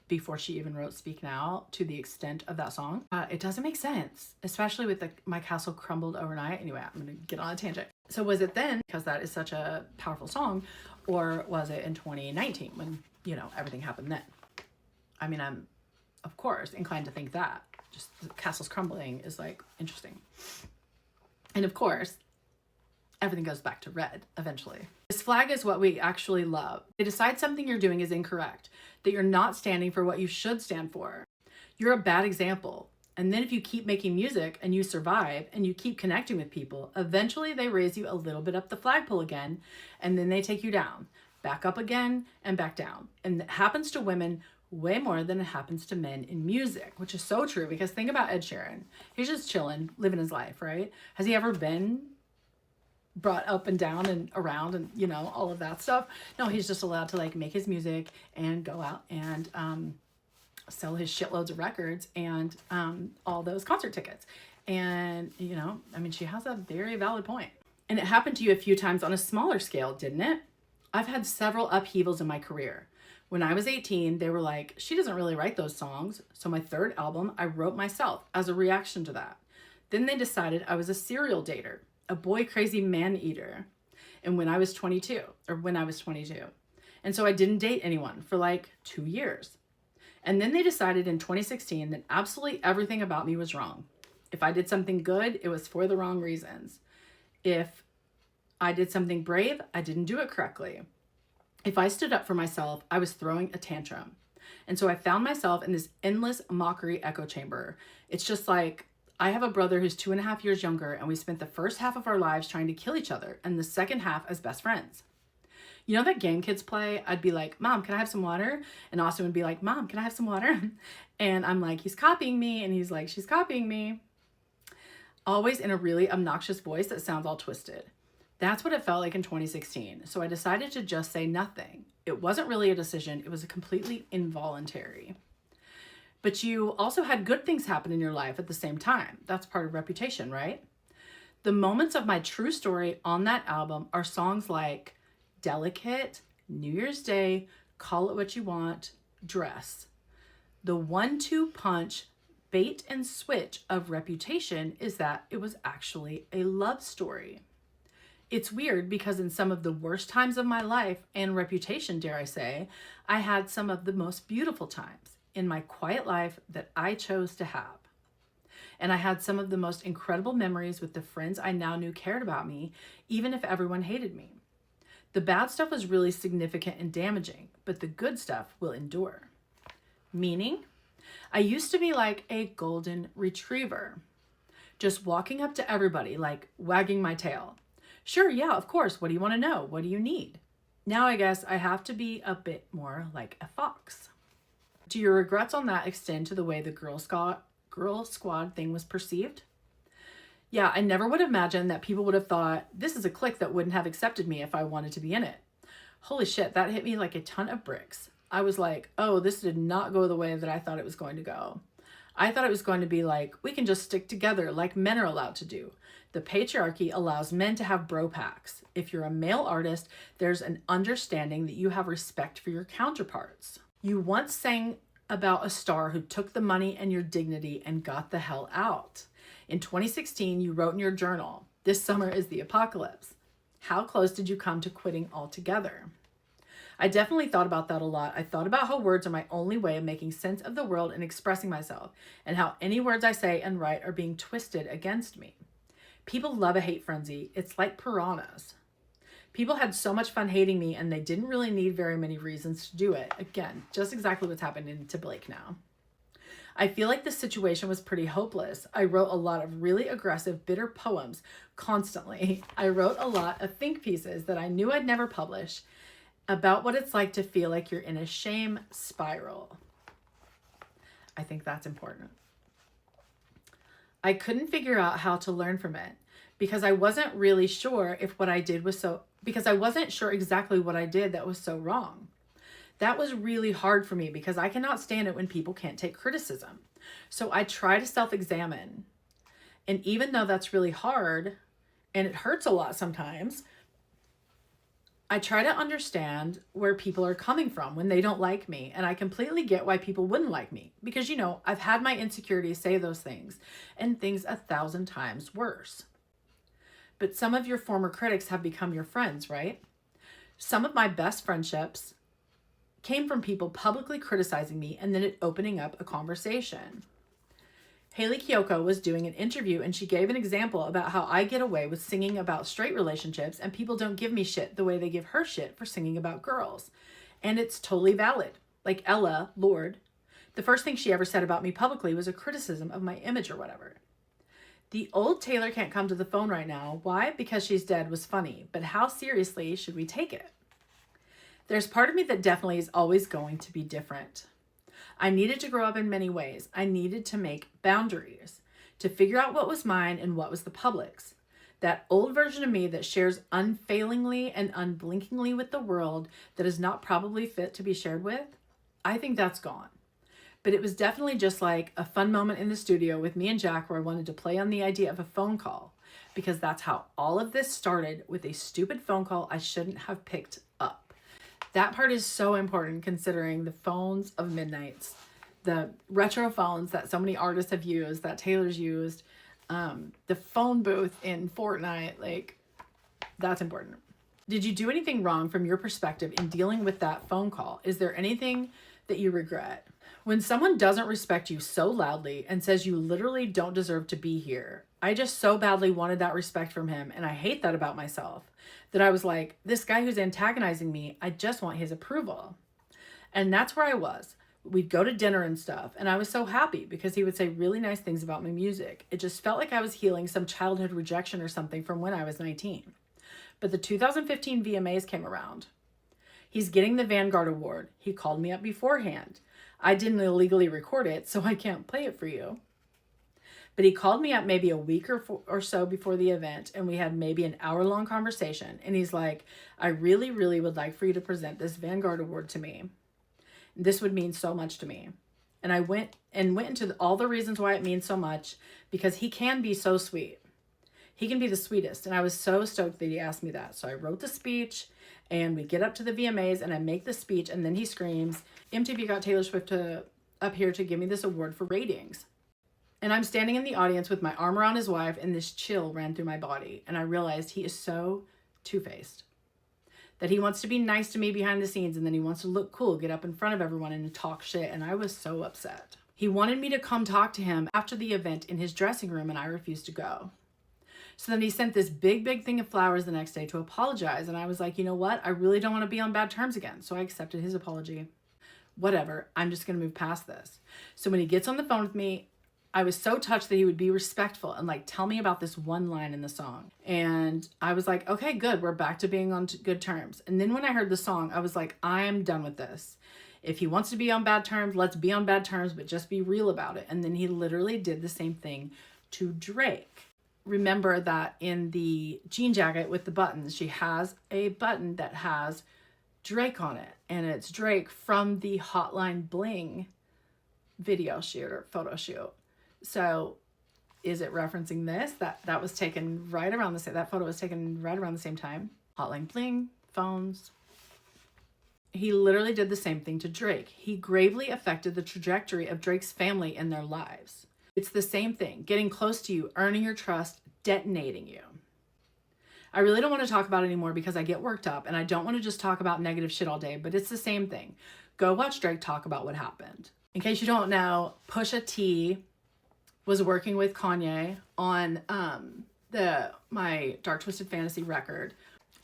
[SPEAKER 1] before she even wrote Speak Now to the extent of that song? It doesn't make sense, especially with my castle crumbled overnight. Anyway, I'm gonna get on a tangent. So was it then, because that is such a powerful song, or was it in 2019 when, you know, everything happened then? I mean, I'm of course inclined to think that just the castle's crumbling is like interesting. And of course, everything goes back to red eventually. This flag is what we actually love. They decide something you're doing is incorrect, that you're not standing for what you should stand for. You're a bad example. And then if you keep making music and you survive and you keep connecting with people, eventually they raise you a little bit up the flagpole again, and then they take you down, back up again and back down. And it happens to women way more than it happens to men in music, which is so true, because think about Ed Sheeran. He's just chilling, living his life, right? Has he ever been brought up and down and around and, you know, all of that stuff? No, he's just allowed to like make his music and go out and sell his shitloads of records and all those concert tickets. And, you know, I mean, she has a very valid point. And it happened to you a few times on a smaller scale, didn't it? I've had several upheavals in my career. When I was 18, they were like, she doesn't really write those songs. So my third album, I wrote myself as a reaction to that. Then they decided I was a serial dater, a boy crazy man eater. And when I was 22. And so I didn't date anyone for like 2 years. And then they decided in 2016 that absolutely everything about me was wrong. If I did something good, it was for the wrong reasons. If I did something brave, I didn't do it correctly. If I stood up for myself, I was throwing a tantrum. And so I found myself in this endless mockery echo chamber. It's just like, I have a brother who's 2.5 years younger, and we spent the first half of our lives trying to kill each other and the second half as best friends. You know that game kids play? I'd be like, Mom, can I have some water? And Austin would be like, Mom, can I have some water? And I'm like, he's copying me. And he's like, she's copying me. Always in a really obnoxious voice that sounds all twisted. That's what it felt like in 2016. So I decided to just say nothing. It wasn't really a decision. It was a completely involuntary. But you also had good things happen in your life at the same time. That's part of reputation, right? The moments of my true story on that album are songs like Delicate, New Year's Day, Call It What You Want, Dress. The 1-2 punch, bait and switch of Reputation is that it was actually a love story. It's weird because in some of the worst times of my life and Reputation, dare I say, I had some of the most beautiful times in my quiet life that I chose to have. And I had some of the most incredible memories with the friends I now knew cared about me, even if everyone hated me. The bad stuff was really significant and damaging, but the good stuff will endure. Meaning, I used to be like a golden retriever, just walking up to everybody, like wagging my tail. Sure, yeah, of course. What do you want to know? What do you need? Now I guess I have to be a bit more like a fox. Do your regrets on that extend to the way the Girl Squad thing was perceived? Yeah, I never would have imagined that people would have thought, this is a clique that wouldn't have accepted me if I wanted to be in it. Holy shit, that hit me like a ton of bricks. I was like, oh, this did not go the way that I thought it was going to go. I thought it was going to be like, we can just stick together like men are allowed to do. The patriarchy allows men to have bro packs. If you're a male artist, there's an understanding that you have respect for your counterparts. You once sang about a star who took the money and your dignity and got the hell out. In 2016, you wrote in your journal, this summer is the apocalypse. How close did you come to quitting altogether? I definitely thought about that a lot. I thought about how words are my only way of making sense of the world and expressing myself, and how any words I say and write are being twisted against me. People love a hate frenzy. It's like piranhas. People had so much fun hating me, and they didn't really need very many reasons to do it. Again, just exactly what's happening to Blake now. I feel like the situation was pretty hopeless. I wrote a lot of really aggressive, bitter poems constantly. I wrote a lot of think pieces that I knew I'd never publish about what it's like to feel like you're in a shame spiral. I think that's important. I couldn't figure out how to learn from it because I wasn't really sure if what I did was because I wasn't sure exactly what I did that was so wrong. That was really hard for me because I cannot stand it when people can't take criticism. So I try to self-examine. And even though that's really hard and it hurts a lot sometimes, I try to understand where people are coming from when they don't like me, and I completely get why people wouldn't like me because, I've had my insecurities say those things and things 1,000 times worse. But some of your former critics have become your friends, right? Some of my best friendships came from people publicly criticizing me and then it opening up a conversation. Haley Kiyoko was doing an interview and she gave an example about how I get away with singing about straight relationships and people don't give me shit the way they give her shit for singing about girls. And it's totally valid. Like Ella Lord, the first thing she ever said about me publicly was a criticism of my image or whatever. The old Taylor can't come to the phone right now. Why? Because she's dead was funny, but how seriously should we take it? There's part of me that definitely is always going to be different. I needed to grow up in many ways. I needed to make boundaries, to figure out what was mine and what was the public's. That old version of me that shares unfailingly and unblinkingly with the world that is not probably fit to be shared with, I think that's gone. But it was definitely just like a fun moment in the studio with me and Jack where I wanted to play on the idea of a phone call because that's how all of this started, with a stupid phone call I shouldn't have picked up. That part is so important considering the phones of midnights, the retro phones that so many artists have used, that Taylor's used, the phone booth in Fortnite, like that's important. Did you do anything wrong from your perspective in dealing with that phone call? Is there anything that you regret? When someone doesn't respect you so loudly and says you literally don't deserve to be here, I just so badly wanted that respect from him, and I hate that about myself, that I was like, this guy who's antagonizing me, I just want his approval. And that's where I was. We'd go to dinner and stuff, and I was so happy because he would say really nice things about my music. It just felt like I was healing some childhood rejection or something from when I was 19. But the 2015 VMAs came around. He's getting the Vanguard Award. He called me up beforehand. I didn't illegally record it, so I can't play it for you. But he called me up maybe a week or so before the event, and we had maybe an hour-long conversation. And he's like, I really, really would like for you to present this Vanguard Award to me. This would mean so much to me. And I went into all the reasons why it means so much, because he can be so sweet. He can be the sweetest. And I was so stoked that he asked me that. So I wrote the speech, and we get up to the VMAs, and I make the speech, and then he screams, MTV got Taylor Swift up here to give me this award for ratings. And I'm standing in the audience with my arm around his wife, and this chill ran through my body. And I realized he is so two-faced. That he wants to be nice to me behind the scenes, and then he wants to look cool, get up in front of everyone and talk shit. And I was so upset. He wanted me to come talk to him after the event in his dressing room, and I refused to go. So then he sent this big, big thing of flowers the next day to apologize. And I was like, you know what? I really don't want to be on bad terms again. So I accepted his apology. Whatever. I'm just going to move past this. So when he gets on the phone with me, I was so touched that he would be respectful and like tell me about this one line in the song. And I was like, okay, good. We're back to being on good terms. And then when I heard the song, I was like, I am done with this. If he wants to be on bad terms, let's be on bad terms, but just be real about it. And then he literally did the same thing to Drake. Remember that in the jean jacket with the buttons, she has a button that has Drake on it. And it's Drake from the Hotline Bling video shoot or photo shoot. So is it referencing this? That was taken right around the same, that photo was taken right around the same time. Hotline Bling, phones. He literally did the same thing to Drake. He gravely affected the trajectory of Drake's family and their lives. It's the same thing, getting close to you, earning your trust, detonating you. I really don't want to talk about it anymore because I get worked up and I don't want to just talk about negative shit all day, but it's the same thing. Go watch Drake talk about what happened. In case you don't know, Pusha T was working with Kanye on my Dark Twisted Fantasy record.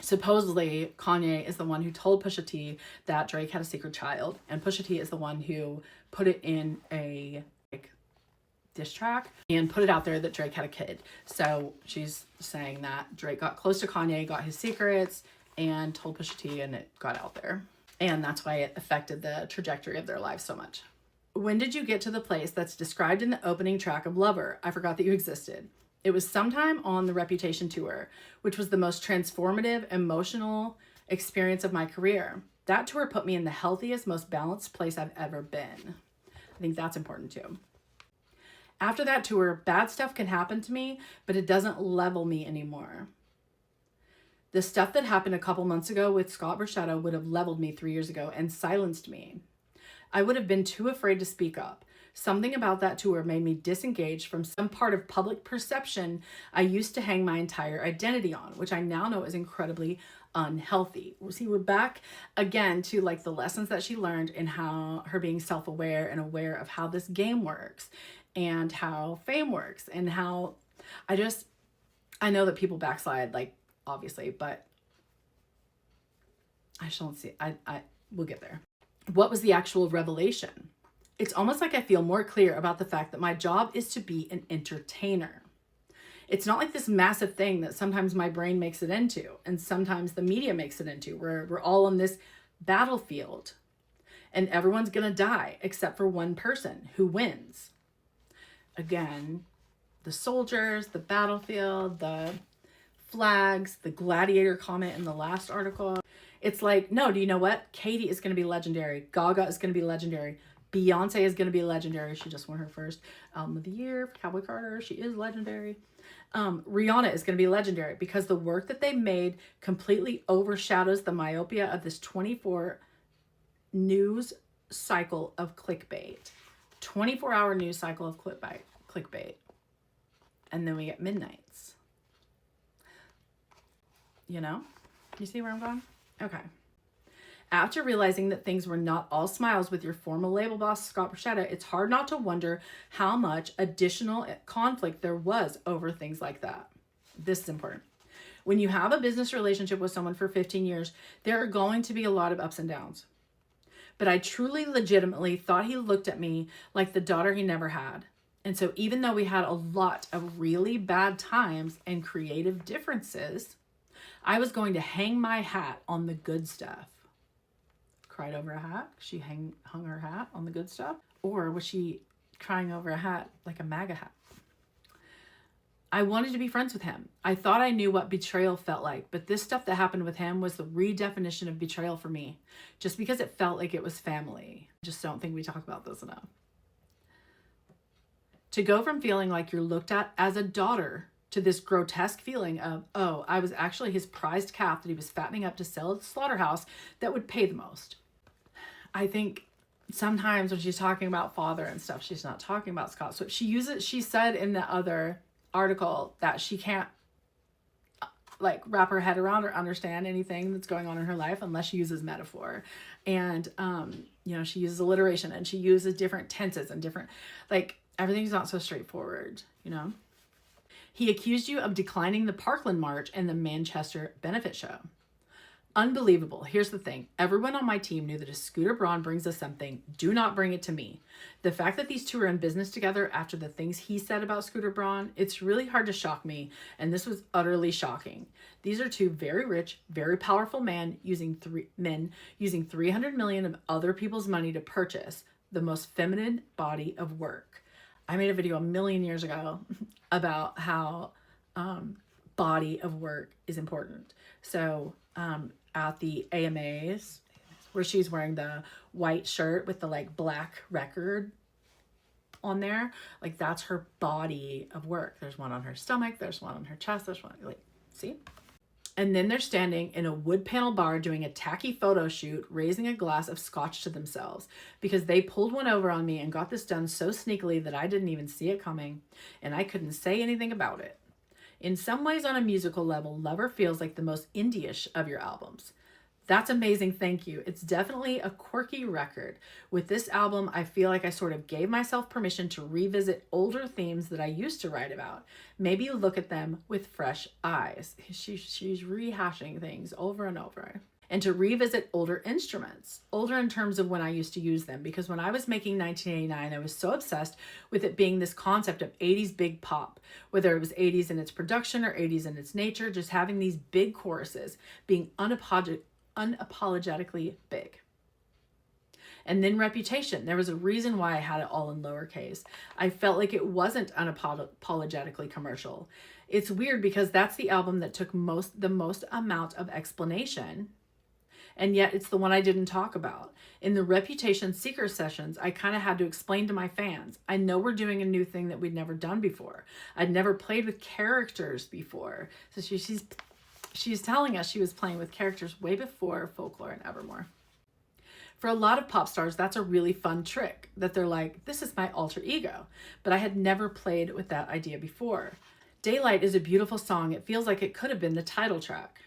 [SPEAKER 1] Supposedly, Kanye is the one who told Pusha T that Drake had a secret child, and Pusha T is the one who put it in a diss track and put it out there that Drake had a kid. So she's saying that Drake got close to Kanye, got his secrets, and told Pusha T, and it got out there. And that's why it affected the trajectory of their lives so much. When did you get to the place that's described in the opening track of Lover? I forgot that you existed. It was sometime on the Reputation tour, which was the most transformative, emotional experience of my career. That tour put me in the healthiest, most balanced place I've ever been. I think that's important too. After that tour, bad stuff can happen to me, but it doesn't level me anymore. The stuff that happened a couple months ago with Scott Borchetta would have leveled me 3 years ago and silenced me. I would have been too afraid to speak up. Something about that tour made me disengage from some part of public perception I used to hang my entire identity on, which I now know is incredibly unhealthy. See, we're back again to like the lessons that she learned and how her being self-aware and aware of how this game works and how fame works and how I know that people backslide, like obviously, but I just don't see, we'll get there. What was the actual revelation? It's almost like I feel more clear about the fact that my job is to be an entertainer. It's not like this massive thing that sometimes my brain makes it into and sometimes the media makes it into, where we're all on this battlefield and everyone's gonna die except for one person who wins. Again, the soldiers, the battlefield, the flags, the gladiator comment in the last article. It's like, no, do you know what? Katie is going to be legendary. Gaga is going to be legendary. Beyonce is going to be legendary. She just won her first album of the year for Cowboy Carter. She is legendary. Rihanna is going to be legendary because the work that they made completely overshadows the myopia of this 24 news cycle of clickbait. 24-hour news cycle of clickbait. And then we get midnights. You know? You see where I'm going? Okay. After realizing that things were not all smiles with your former label boss, Scott Borchetta, it's hard not to wonder how much additional conflict there was over things like that. This is important. When you have a business relationship with someone for 15 years, there are going to be a lot of ups and downs. But I truly, legitimately thought he looked at me like the daughter he never had. And so even though we had a lot of really bad times and creative differences, I was going to hang my hat on the good stuff. Cried over a hat? She hung her hat on the good stuff? Or was she crying over a hat like a MAGA hat? I wanted to be friends with him. I thought I knew what betrayal felt like, but this stuff that happened with him was the redefinition of betrayal for me, just because it felt like it was family. I just don't think we talk about this enough. To go from feeling like you're looked at as a daughter to this grotesque feeling of, oh, I was actually his prized calf that he was fattening up to sell at the slaughterhouse that would pay the most. I think sometimes when she's talking about father and stuff, she's not talking about Scott. So she said in the other article that she can't like wrap her head around or understand anything that's going on in her life unless she uses metaphor. And, you know, she uses alliteration and she uses different tenses and different, like everything's not so straightforward, you know? He accused you of declining the Parkland March and the Manchester Benefit Show. Unbelievable. Here's the thing. Everyone on my team knew that if Scooter Braun brings us something, do not bring it to me. The fact that these two are in business together after the things he said about Scooter Braun, it's really hard to shock me, and this was utterly shocking. These are two very rich, very powerful men using $300 million of other people's money to purchase the most feminine body of work. I made a video a million years ago about how body of work is important. So at the AMAs, where she's wearing the white shirt with the like black record on there, like that's her body of work. There's one on her stomach, there's one on her chest, there's one, like, see? And then they're standing in a wood panel bar doing a tacky photo shoot, raising a glass of scotch to themselves because they pulled one over on me and got this done so sneakily that I didn't even see it coming and I couldn't say anything about it. In some ways, on a musical level, Lover feels like the most indie-ish of your albums. That's amazing, thank you. It's definitely a quirky record. With this album, I feel like I sort of gave myself permission to revisit older themes that I used to write about. Maybe look at them with fresh eyes. She's rehashing things over and over. And to revisit older instruments, older in terms of when I used to use them. Because when I was making 1989, I was so obsessed with it being this concept of 80s big pop, whether it was 80s in its production or 80s in its nature, just having these big choruses being unapologetically big. And then Reputation. There was a reason why I had it all in lowercase. I felt like it wasn't unapologetically commercial. It's weird because that's the album that took the most amount of explanation. And yet it's the one I didn't talk about. In the Reputation Seeker sessions, I kind of had to explain to my fans, I know we're doing a new thing that we'd never done before. I'd never played with characters before. So she's She's telling us she was playing with characters way before Folklore and Evermore. For a lot of pop stars, that's a really fun trick, that they're like, this is my alter ego. But I had never played with that idea before. Daylight is a beautiful song. It feels like it could have been the title track.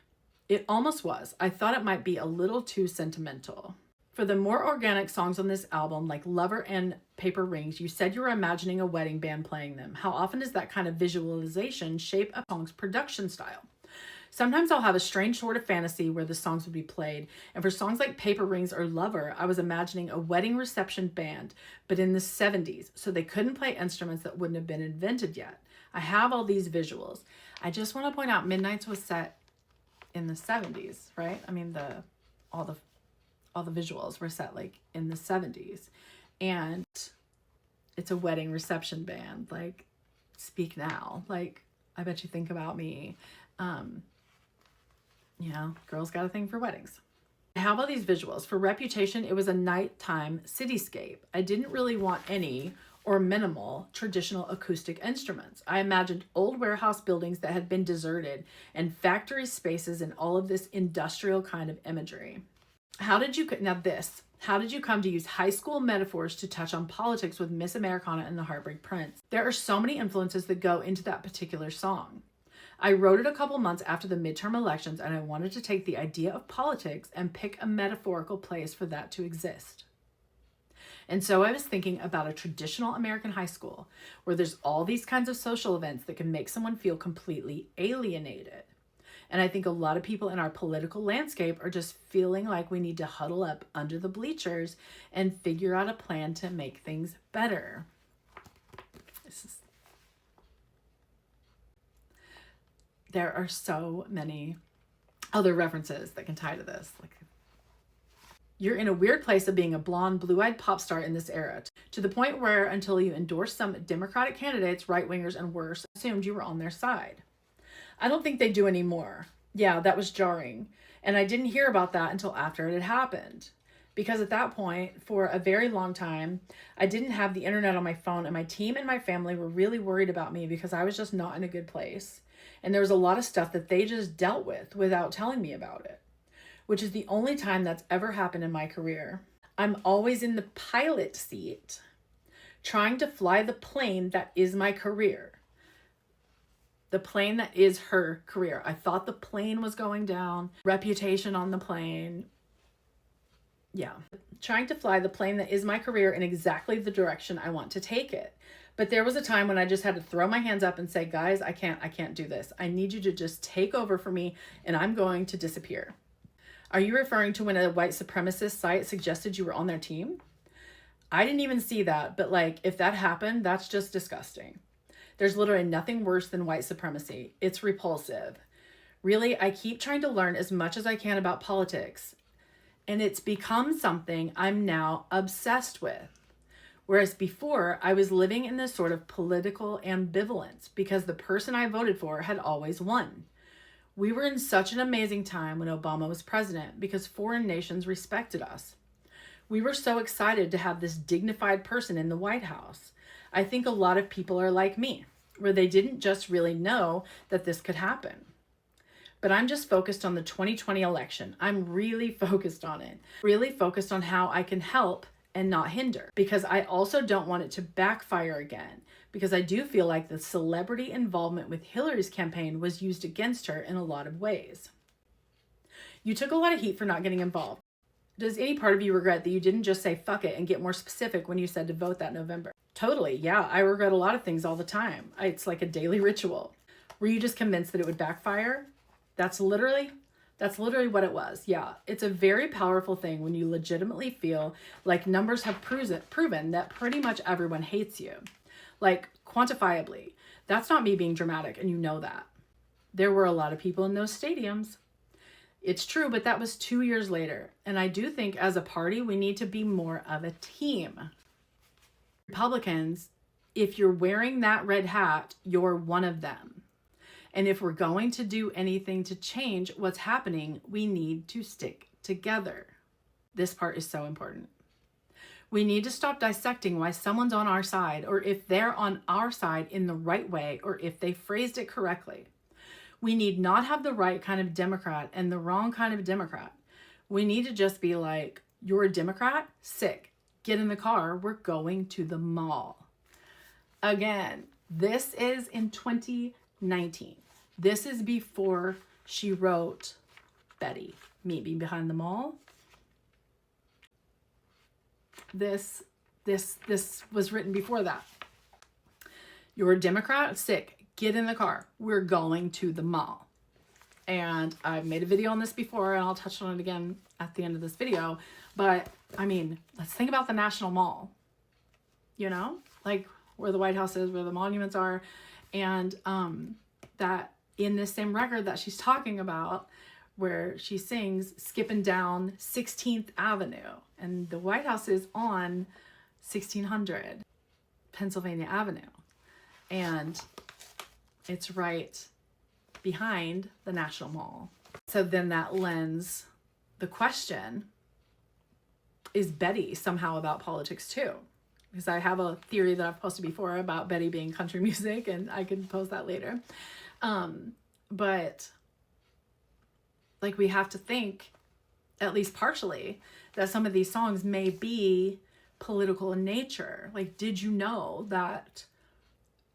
[SPEAKER 1] It almost was. I thought it might be a little too sentimental. For the more organic songs on this album, like Lover and Paper Rings, you said you were imagining a wedding band playing them. How often does that kind of visualization shape a song's production style? Sometimes I'll have a strange sort of fantasy where the songs would be played, and for songs like Paper Rings or Lover, I was imagining a wedding reception band, but in the 70s, so they couldn't play instruments that wouldn't have been invented yet. I have all these visuals. I just want to point out Midnights was set in the 70s, right? I mean, all the visuals were set like in the 70s, and it's a wedding reception band. Like, Speak Now. Like, I bet you think about me. Girls got a thing for weddings. I have all these visuals. For Reputation, it was a nighttime cityscape. I didn't really want any or minimal traditional acoustic instruments. I imagined old warehouse buildings that had been deserted and factory spaces and all of this industrial kind of imagery. How did you come to use high school metaphors to touch on politics with Miss Americana and the Heartbreak Prince? There are so many influences that go into that particular song. I wrote it a couple months after the midterm elections, and I wanted to take the idea of politics and pick a metaphorical place for that to exist. And so I was thinking about a traditional American high school where there's all these kinds of social events that can make someone feel completely alienated. And I think a lot of people in our political landscape are just feeling like we need to huddle up under the bleachers and figure out a plan to make things better. There are so many other references that can tie to this. Like, you're in a weird place of being a blonde, blue-eyed pop star in this era, to the point where until you endorsed some Democratic candidates, right-wingers and worse, assumed you were on their side. I don't think they do anymore. Yeah, that was jarring. And I didn't hear about that until after it had happened. Because at that point, for a very long time, I didn't have the internet on my phone, and my team and my family were really worried about me because I was just not in a good place. And there was a lot of stuff that they just dealt with without telling me about it, which is the only time that's ever happened in my career. I'm always in the pilot seat, trying to fly the plane that is my career. The plane that is her career. I thought the plane was going down. Reputation on the plane. Yeah. Trying to fly the plane that is my career in exactly the direction I want to take it. But there was a time when I just had to throw my hands up and say, guys, I can't do this. I need you to just take over for me, and I'm going to disappear. Are you referring to when a white supremacist site suggested you were on their team? I didn't even see that, but like, if that happened, that's just disgusting. There's literally nothing worse than white supremacy. It's repulsive. Really, I keep trying to learn as much as I can about politics, and it's become something I'm now obsessed with. Whereas before, I was living in this sort of political ambivalence because the person I voted for had always won. We were in such an amazing time when Obama was president because foreign nations respected us. We were so excited to have this dignified person in the White House. I think a lot of people are like me, where they didn't just really know that this could happen. But I'm just focused on the 2020 election. I'm really focused on it. Really focused on how I can help and not hinder, because I also don't want it to backfire again, because I do feel like the celebrity involvement with Hillary's campaign was used against her in a lot of ways. You took a lot of heat for not getting involved. Does any part of you regret that you didn't just say fuck it and get more specific when you said to vote that November? Totally, yeah, I regret a lot of things all the time. It's like a daily ritual. Were you just convinced that it would backfire? That's literally what it was. Yeah, it's a very powerful thing when you legitimately feel like numbers have proven that pretty much everyone hates you. Like, quantifiably. That's not me being dramatic, and you know that. There were a lot of people in those stadiums. It's true, but that was 2 years later. And I do think as a party, we need to be more of a team. Republicans, if you're wearing that red hat, you're one of them. And if we're going to do anything to change what's happening, we need to stick together. This part is so important. We need to stop dissecting why someone's on our side, or if they're on our side in the right way, or if they phrased it correctly. We need not have the right kind of Democrat and the wrong kind of Democrat. We need to just be like, you're a Democrat? Sick. Get in the car. We're going to the mall. Again, this is in 2019. This is before she wrote Betty, Meet Me Behind the Mall. This was written before that. You're a Democrat? Sick. Get in the car. We're going to the mall. And I've made a video on this before, and I'll touch on it again at the end of this video. But I mean, let's think about the National Mall, you know, like where the White House is, where the monuments are. And that in this same record that she's talking about, where she sings skipping down 16th Avenue, and the White House is on 1600 Pennsylvania Avenue. And it's right behind the National Mall. So then that lends the question, is Betty somehow about politics too? Because I have a theory that I've posted before about Betty being country music, and I can post that later. But like, we have to think, at least partially, that some of these songs may be political in nature. Like, did you know that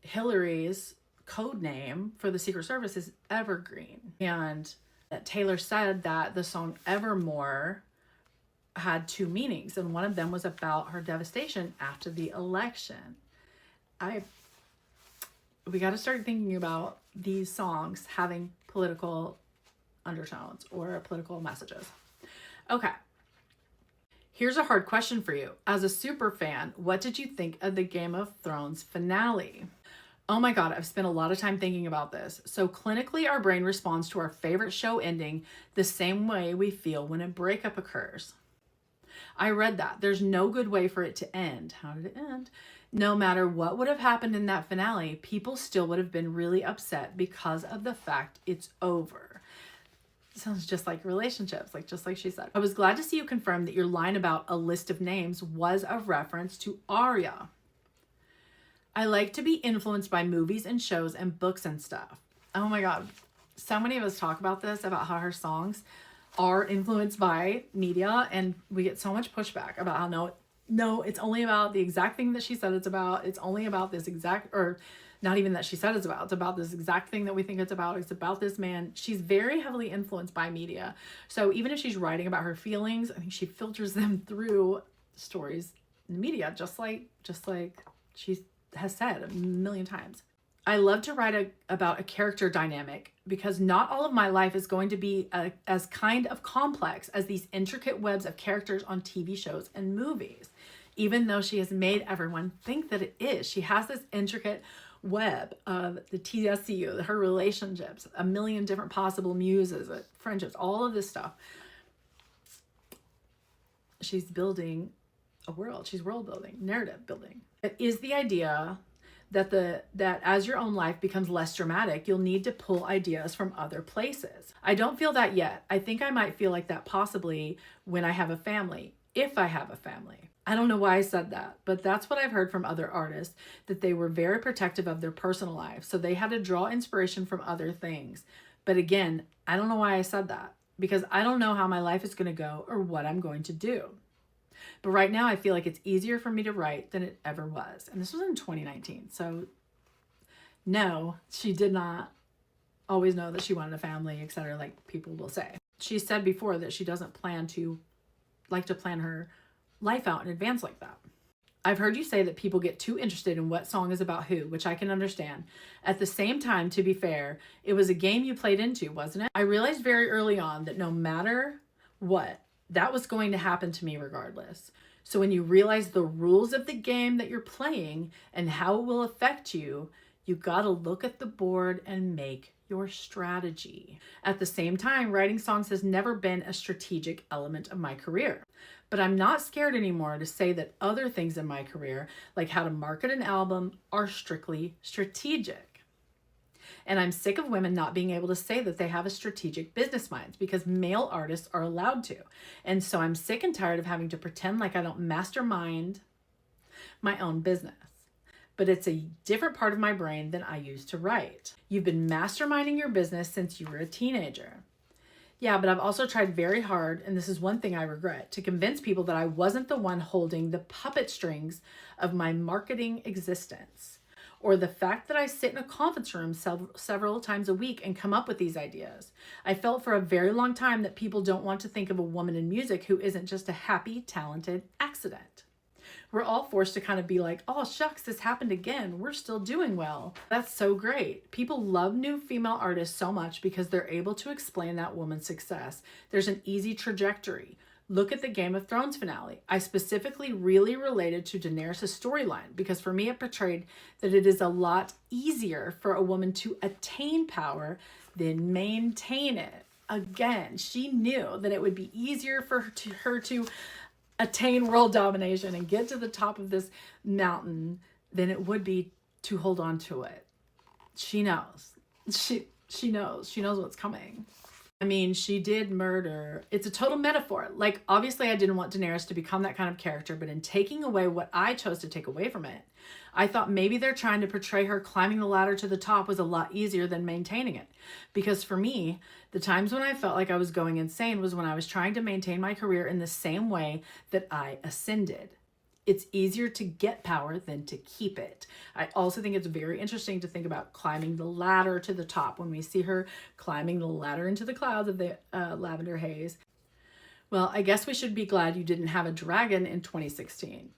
[SPEAKER 1] Hillary's code name for the Secret Service is Evergreen? And that Taylor said that the song Evermore had two meanings, and one of them was about her devastation after the election. We got to start thinking about these songs having political undertones or political messages. Okay. Here's a hard question for you. As a super fan, what did you think of the Game of Thrones finale? Oh my God, I've spent a lot of time thinking about this. So clinically, our brain responds to our favorite show ending the same way we feel when a breakup occurs. I read that. There's no good way for it to end. How did it end? No matter what would have happened in that finale, people still would have been really upset because of the fact it's over. Sounds just like relationships, just like she said. I was glad to see you confirm that your line about a list of names was a reference to Arya. I like to be influenced by movies and shows and books and stuff. Oh my God. So many of us talk about this, about how her songs are influenced by media, and we get so much pushback about how no, it's only about the exact thing that she said it's about. It's only about this exact, or not even that she said it's about this exact thing that we think it's about. It's about this man. She's very heavily influenced by media. So even if she's writing about her feelings, I think she filters them through stories in media, just like she has said a million times. I love to write about a character dynamic because not all of my life is going to be as kind of complex as these intricate webs of characters on TV shows and movies. Even though she has made everyone think that it is, she has this intricate web of the TSCU, her relationships, a million different possible muses, friendships, all of this stuff. She's building a world. She's world building, narrative building. It is the idea that as your own life becomes less dramatic, you'll need to pull ideas from other places. I don't feel that yet. I think I might feel like that possibly when I have a family, if I have a family. I don't know why I said that, but that's what I've heard from other artists, that they were very protective of their personal lives. So they had to draw inspiration from other things. But again, I don't know why I said that, because I don't know how my life is going to go or what I'm going to do. But right now I feel like it's easier for me to write than it ever was. And this was in 2019. So no, she did not always know that she wanted a family, etc., like people will say. She said before that she doesn't plan her life out in advance like that. I've heard you say that people get too interested in what song is about who, which I can understand. At the same time, to be fair, it was a game you played into, wasn't it? I realized very early on that no matter what, that was going to happen to me regardless. So when you realize the rules of the game that you're playing and how it will affect you, you gotta look at the board and make your strategy. At the same time, writing songs has never been a strategic element of my career. But I'm not scared anymore to say that other things in my career, like how to market an album, are strictly strategic. And I'm sick of women not being able to say that they have a strategic business mind, because male artists are allowed to. And so I'm sick and tired of having to pretend like I don't mastermind my own business. but it's a different part of my brain than I use to write. You've been masterminding your business since you were a teenager. Yeah, but I've also tried very hard, and this is one thing I regret, to convince people that I wasn't the one holding the puppet strings of my marketing existence, or the fact that I sit in a conference room several times a week and come up with these ideas. I felt for a very long time that people don't want to think of a woman in music who isn't just a happy, talented accident. We're all forced to kind of be like, oh, shucks, this happened again. We're still doing well. That's so great. People love new female artists so much because they're able to explain that woman's success. There's an easy trajectory. Look at the Game of Thrones finale. I specifically really related to Daenerys' storyline because for me it portrayed that it is a lot easier for a woman to attain power than maintain it. Again, she knew that it would be easier for her to attain world domination and get to the top of this mountain than it would be to hold on to it. She knows. She knows. She knows what's coming. I mean, she did murder. It's a total metaphor. Like, obviously I didn't want Daenerys to become that kind of character, but in taking away what I chose to take away from it, I thought maybe they're trying to portray her climbing the ladder to the top was a lot easier than maintaining it. Because for me, the times when I felt like I was going insane was when I was trying to maintain my career in the same way that I ascended. It's easier to get power than to keep it. I also think it's very interesting to think about climbing the ladder to the top when we see her climbing the ladder into the clouds of the lavender haze. Well, I guess we should be glad you didn't have a dragon in 2016.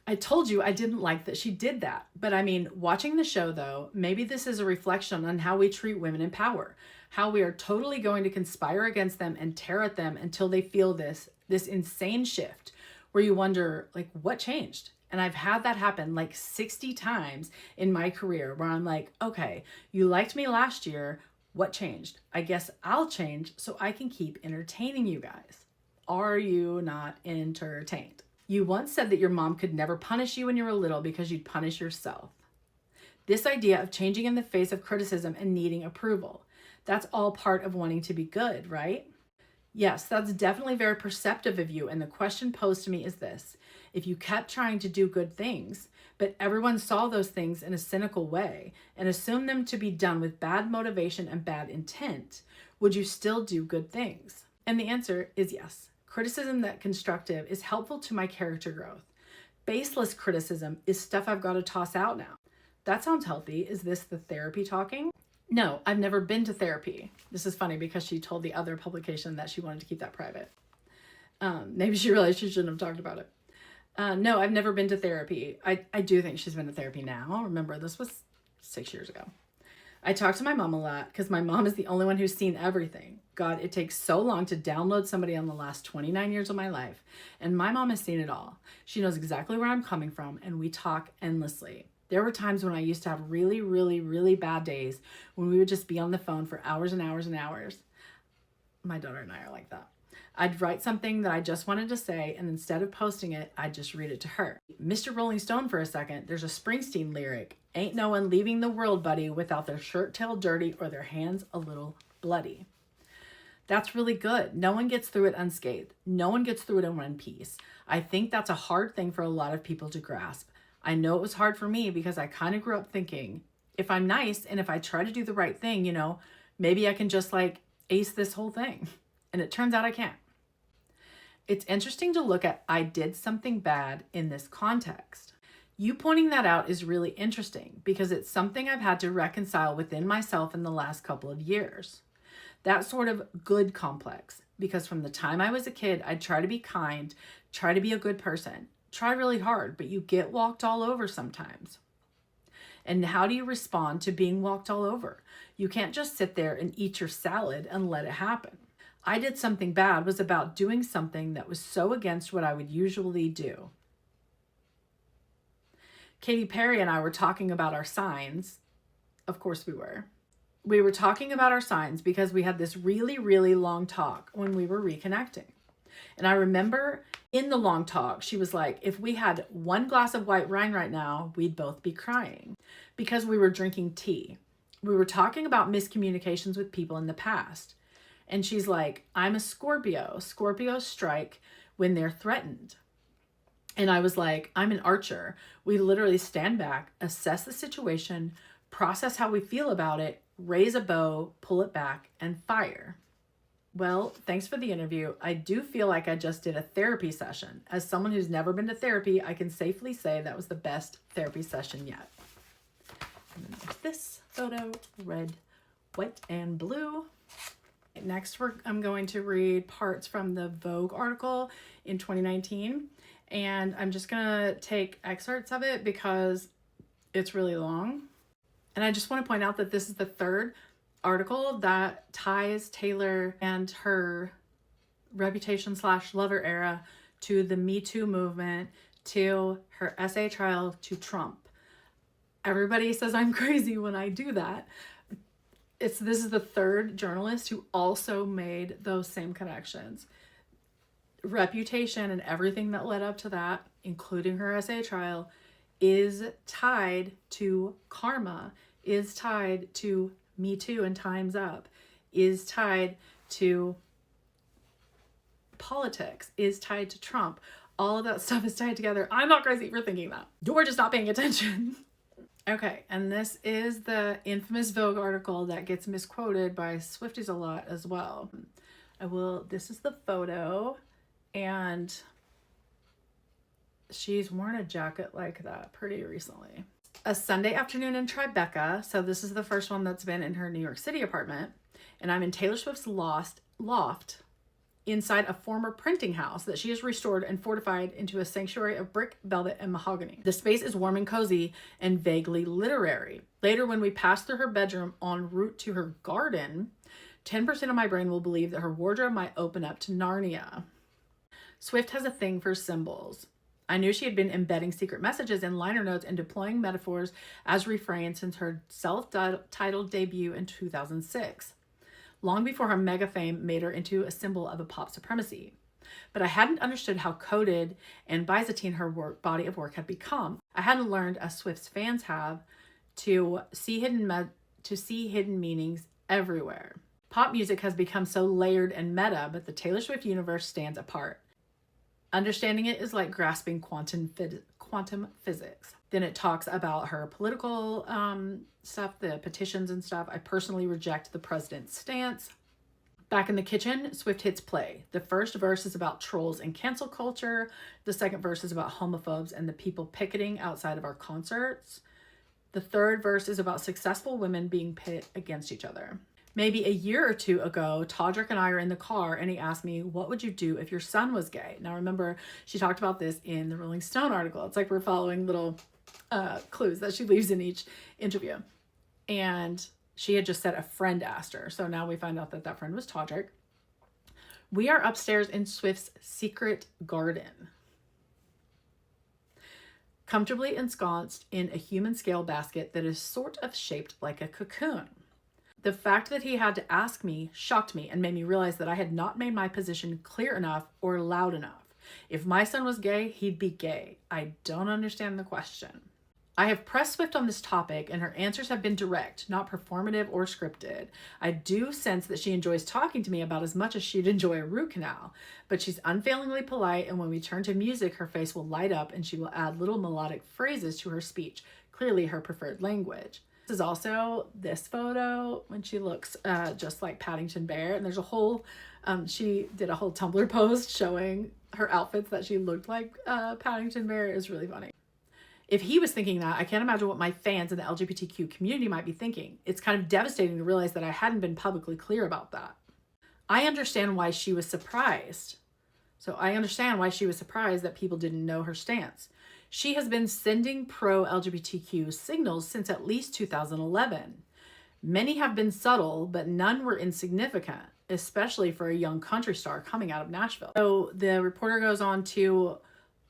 [SPEAKER 1] I told you I didn't like that she did that. But I mean, watching the show though, maybe this is a reflection on how we treat women in power, how we are totally going to conspire against them and tear at them until they feel this insane shift where you wonder, like, what changed? And I've had that happen like 60 times in my career where I'm like, okay, you liked me last year. What changed? I guess I'll change so I can keep entertaining you guys. Are you not entertained? You once said that your mom could never punish you when you were little because you'd punish yourself. This idea of changing in the face of criticism and needing approval, that's all part of wanting to be good, right? Yes, that's definitely very perceptive of you. And the question posed to me is this: if you kept trying to do good things, but everyone saw those things in a cynical way and assumed them to be done with bad motivation and bad intent, would you still do good things? And the answer is yes. Criticism that's constructive is helpful to my character growth. Baseless criticism is stuff I've got to toss out now. That sounds healthy. Is this the therapy talking? No, I've never been to therapy. This is funny because she told the other publication that she wanted to keep that private. Maybe she realized she shouldn't have talked about it. No, I've never been to therapy. I do think she's been to therapy now. Remember, this was 6 years ago. I talk to my mom a lot because my mom is the only one who's seen everything. God, it takes so long to download somebody on the last 29 years of my life. And my mom has seen it all. She knows exactly where I'm coming from, and we talk endlessly. There were times when I used to have really, really, really bad days when we would just be on the phone for hours and hours and hours. My daughter and I are like that. I'd write something that I just wanted to say, and instead of posting it, I'd just read it to her. Mr. Rolling Stone for a second, there's a Springsteen lyric, "Ain't no one leaving the world, buddy, without their shirt tail dirty or their hands a little bloody." That's really good. No one gets through it unscathed. No one gets through it in one piece. I think that's a hard thing for a lot of people to grasp. I know it was hard for me because I kind of grew up thinking, if I'm nice and if I try to do the right thing, maybe I can just like ace this whole thing. And it turns out I can't. It's interesting to look at I did something bad in this context. You pointing that out is really interesting because it's something I've had to reconcile within myself in the last couple of years. That sort of good complex, because from the time I was a kid, I'd try to be kind, try to be a good person, try really hard, but you get walked all over sometimes. And how do you respond to being walked all over? You can't just sit there and eat your salad and let it happen. I did something bad was about doing something that was so against what I would usually do. Katy Perry and I were talking about our signs. Of course we were. We were talking about our signs because we had this really, really long talk when we were reconnecting. And I remember in the long talk, she was like, if we had one glass of white wine right now, we'd both be crying because we were drinking tea. We were talking about miscommunications with people in the past. And she's like, I'm a Scorpio. Scorpios strike when they're threatened. And I was like, I'm an archer. We literally stand back, assess the situation, process how we feel about it, raise a bow, pull it back, and fire. Well, thanks for the interview. I do feel like I just did a therapy session. As someone who's never been to therapy, I can safely say that was the best therapy session yet. And then there's this photo, red, white, and blue. Next, I'm going to read parts from the Vogue article in 2019. And I'm just going to take excerpts of it because it's really long. And I just want to point out that this is the third article that ties Taylor and her reputation/lover era to the Me Too movement, to her essay trial, to Trump. Everybody says I'm crazy when I do that. This is the third journalist who also made those same connections. Reputation and everything that led up to that, including her essay trial, is tied to karma, is tied to Me Too and Time's Up, is tied to politics, is tied to Trump. All of that stuff is tied together. I'm not crazy for thinking that. You're just not paying attention. Okay, and this is the infamous Vogue article that gets misquoted by Swifties a lot as well. This is the photo, and she's worn a jacket like that pretty recently. A Sunday afternoon in Tribeca, so this is the first one that's been in her New York City apartment, and I'm in Taylor Swift's loft inside a former printing house that she has restored and fortified into a sanctuary of brick, velvet, and mahogany. The space is warm and cozy and vaguely literary. Later, when we pass through her bedroom en route to her garden, 10% of my brain will believe that her wardrobe might open up to Narnia. Swift has a thing for symbols. I knew she had been embedding secret messages in liner notes and deploying metaphors as refrain since her self-titled debut in 2006, long before her mega fame made her into a symbol of a pop supremacy. But I hadn't understood how coded and Byzantine her body of work had become. I hadn't learned, as Swift's fans have, to see hidden meanings everywhere. Pop music has become so layered and meta, but the Taylor Swift universe stands apart. Understanding it is like grasping quantum physics. Then it talks about her political stuff, the petitions and stuff. I personally reject the president's stance. Back in the kitchen, Swift hits play. The first verse is about trolls and cancel culture. The second verse is about homophobes and the people picketing outside of our concerts. The third verse is about successful women being pit against each other. Maybe a year or two ago, Todrick and I are in the car and he asked me, what would you do if your son was gay? Now remember, she talked about this in the Rolling Stone article. It's like we're following little clues that she leaves in each interview. And she had just said a friend asked her. So now we find out that that friend was Todrick. We are upstairs in Swift's secret garden, comfortably ensconced in a human scale basket that is sort of shaped like a cocoon. The fact that he had to ask me shocked me and made me realize that I had not made my position clear enough or loud enough. If my son was gay, he'd be gay. I don't understand the question. I have pressed Swift on this topic and her answers have been direct, not performative or scripted. I do sense that she enjoys talking to me about as much as she'd enjoy a root canal, but she's unfailingly polite, and when we turn to music, her face will light up and she will add little melodic phrases to her speech, clearly her preferred language. This is also this photo when she looks just like Paddington Bear, and there's a whole, she did a whole Tumblr post showing her outfits that she looked like Paddington Bear. Is really funny. If he was thinking that, I can't imagine what my fans in the LGBTQ community might be thinking. It's kind of devastating to realize that I hadn't been publicly clear about that. I understand why she was surprised. So I understand why she was surprised that people didn't know her stance. She has been sending pro-LGBTQ signals since at least 2011. Many have been subtle, but none were insignificant, especially for a young country star coming out of Nashville. So the reporter goes on to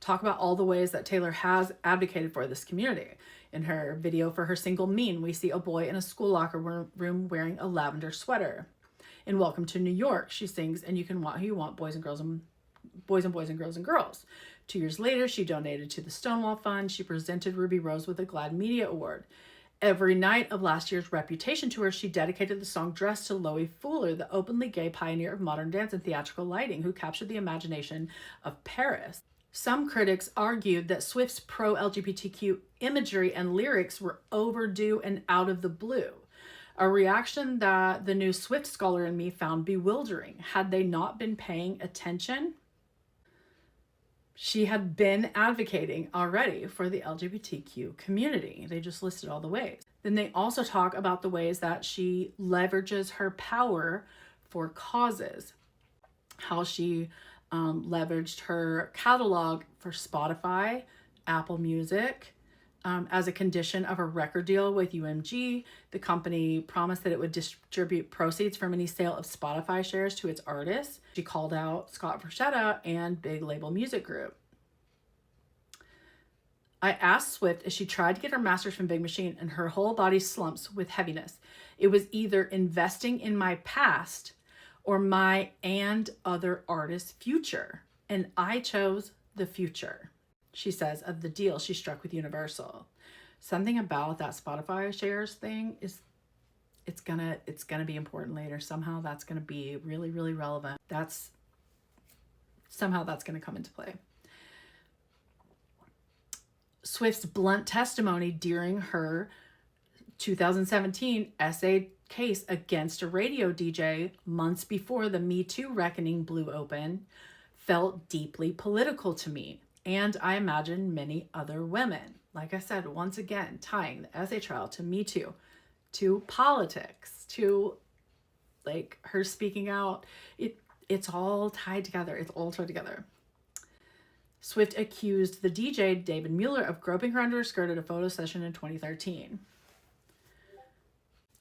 [SPEAKER 1] talk about all the ways that Taylor has advocated for this community. In her video for her single Mean, we see a boy in a school locker room wearing a lavender sweater. In Welcome to New York, she sings, and you can want who you want, boys and girls and boys and girls and girls. 2 years later, she donated to the Stonewall Fund. She presented Ruby Rose with a GLAAD Media Award. Every night of last year's Reputation tour, she dedicated the song Dress to Loie Fuller, the openly gay pioneer of modern dance and theatrical lighting, who captured the imagination of Paris. Some critics argued that Swift's pro-LGBTQ imagery and lyrics were overdue and out of the blue, a reaction that the new Swift scholar in me found bewildering. Had they not been paying attention? She had been advocating already for the LGBTQ community. They just listed all the ways. Then they also talk about the ways that she leverages her power for causes, how she leveraged her catalog for Spotify, Apple Music. As a condition of a record deal with UMG, the company promised that it would distribute proceeds from any sale of Spotify shares to its artists. She called out Scott Frechetta and Big Label Music Group. I asked Swift as she tried to get her master's from Big Machine and her whole body slumps with heaviness. It was either investing in my past or my and other artists' future. And I chose the future, she says, of the deal she struck with Universal. Something about that Spotify shares thing is it's gonna be important later. Somehow that's gonna be really, really relevant. Somehow that's gonna come into play. Swift's blunt testimony during her 2017 essay case against a radio DJ months before the Me Too reckoning blew open felt deeply political to me, and I imagine many other women. Like I said, once again, tying the essay trial to Me Too, to politics, to like her speaking out. It's all tied together. It's all tied together. Swift accused the DJ, David Mueller, of groping her under her skirt at a photo session in 2013.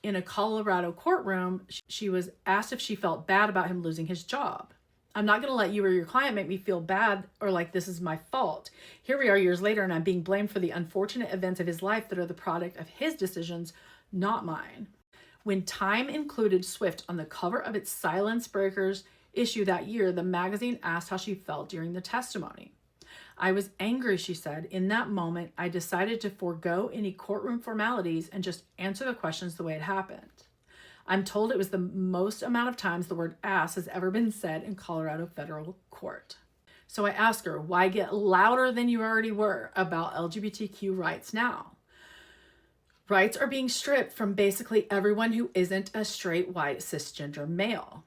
[SPEAKER 1] In a Colorado courtroom, she was asked if she felt bad about him losing his job. I'm not going to let you or your client make me feel bad or like this is my fault. Here we are years later and I'm being blamed for the unfortunate events of his life that are the product of his decisions, not mine. When Time included Swift on the cover of its Silence Breakers issue that year, the magazine asked how she felt during the testimony. I was angry, she said. In that moment, I decided to forego any courtroom formalities and just answer the questions the way it happened. I'm told it was the most amount of times the word ass has ever been said in Colorado federal court. So I asked her, why get louder than you already were about LGBTQ rights now? Rights are being stripped from basically everyone who isn't a straight, white, cisgender male.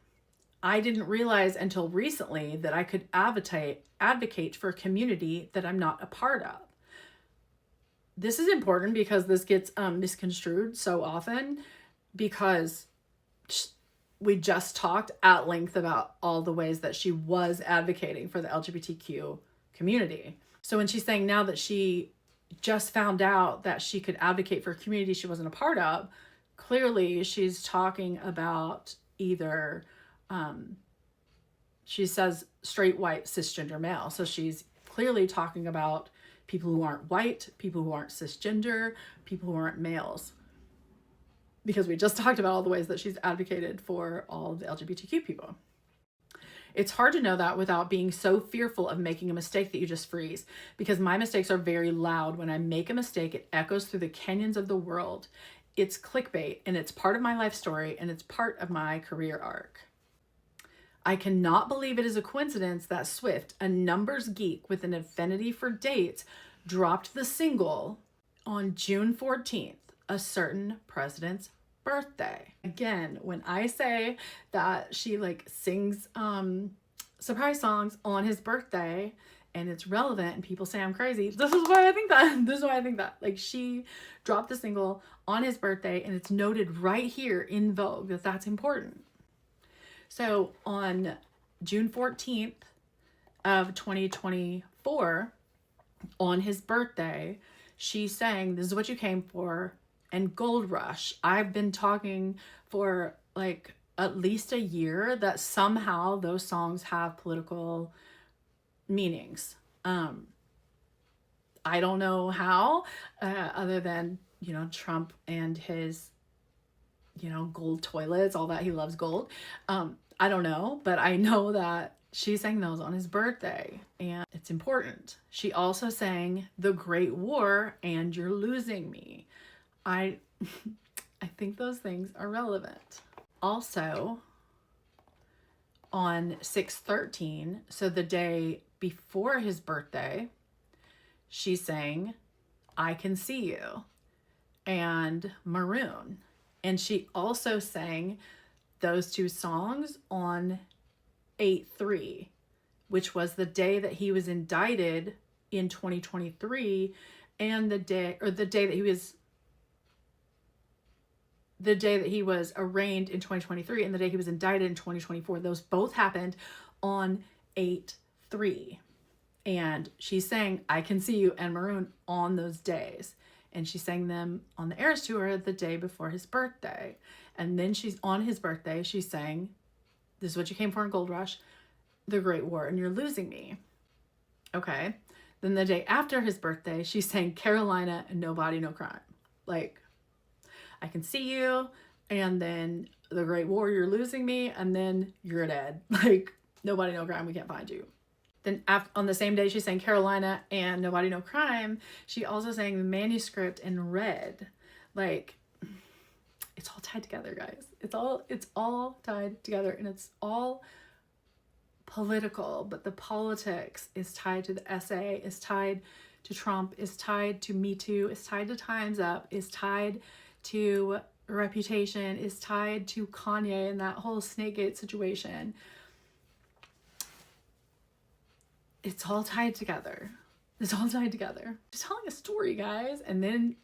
[SPEAKER 1] I didn't realize until recently that I could advocate for a community that I'm not a part of. This is important because this gets misconstrued so often, because we just talked at length about all the ways that she was advocating for the LGBTQ community. So when she's saying now that she just found out that she could advocate for a community she wasn't a part of, clearly she's talking about either she says straight, white, cisgender male. So she's clearly talking about people who aren't white, people who aren't cisgender, people who aren't males. Because we just talked about all the ways that she's advocated for all of the LGBTQ people. It's hard to know that without being so fearful of making a mistake that you just freeze. Because my mistakes are very loud. When I make a mistake, it echoes through the canyons of the world. It's clickbait, and it's part of my life story, and it's part of my career arc. I cannot believe it is a coincidence that Swift, a numbers geek with an affinity for dates, dropped the single on June 14th, a certain president's birthday. Again, when I say that she sings surprise songs on his birthday and it's relevant and people say I'm crazy, this is why I think that. Like, she dropped the single on his birthday and it's noted right here in Vogue that that's important. So on June 14th of 2024, on his birthday, she sang This Is What You Came For and Gold Rush. I've been talking for at least a year that somehow those songs have political meanings. I don't know how, other than, Trump and his, gold toilets, all that. He loves gold. I don't know, but I know that she sang those on his birthday and it's important. She also sang The Great War and You're Losing Me. I think those things are relevant. Also, on 6/13, so the day before his birthday, she sang I Can See You and Maroon. And she also sang those two songs on 8/3, which was the day that he was indicted in 2023, and the day that he was arraigned in 2023 and the day he was indicted in 2024. Those both happened on 8/3. And she sang I Can See You and Maroon on those days. And she sang them on the Eras Tour the day before his birthday. And then on his birthday, she sang This Is What You Came For in Gold Rush, The Great War, and You're Losing Me. Okay. Then the day after his birthday, she sang Carolina and No Body, No Crime. Like, I Can See You, and then The Great War, You're Losing Me, and then You're Dead. Like, Nobody, No Crime, We Can't Find You. Then on the same day she sang Carolina and Nobody, No Crime, she also sang the manuscript in Red. Like, it's all tied together, guys. It's all tied together, and it's all political, but the politics is tied to the essay, is tied to Trump, is tied to Me Too, is tied to Time's Up, is tied to Reputation, is tied to Kanye and that whole Snakegate situation. It's all tied together. It's all tied together. She's telling a story, guys. And then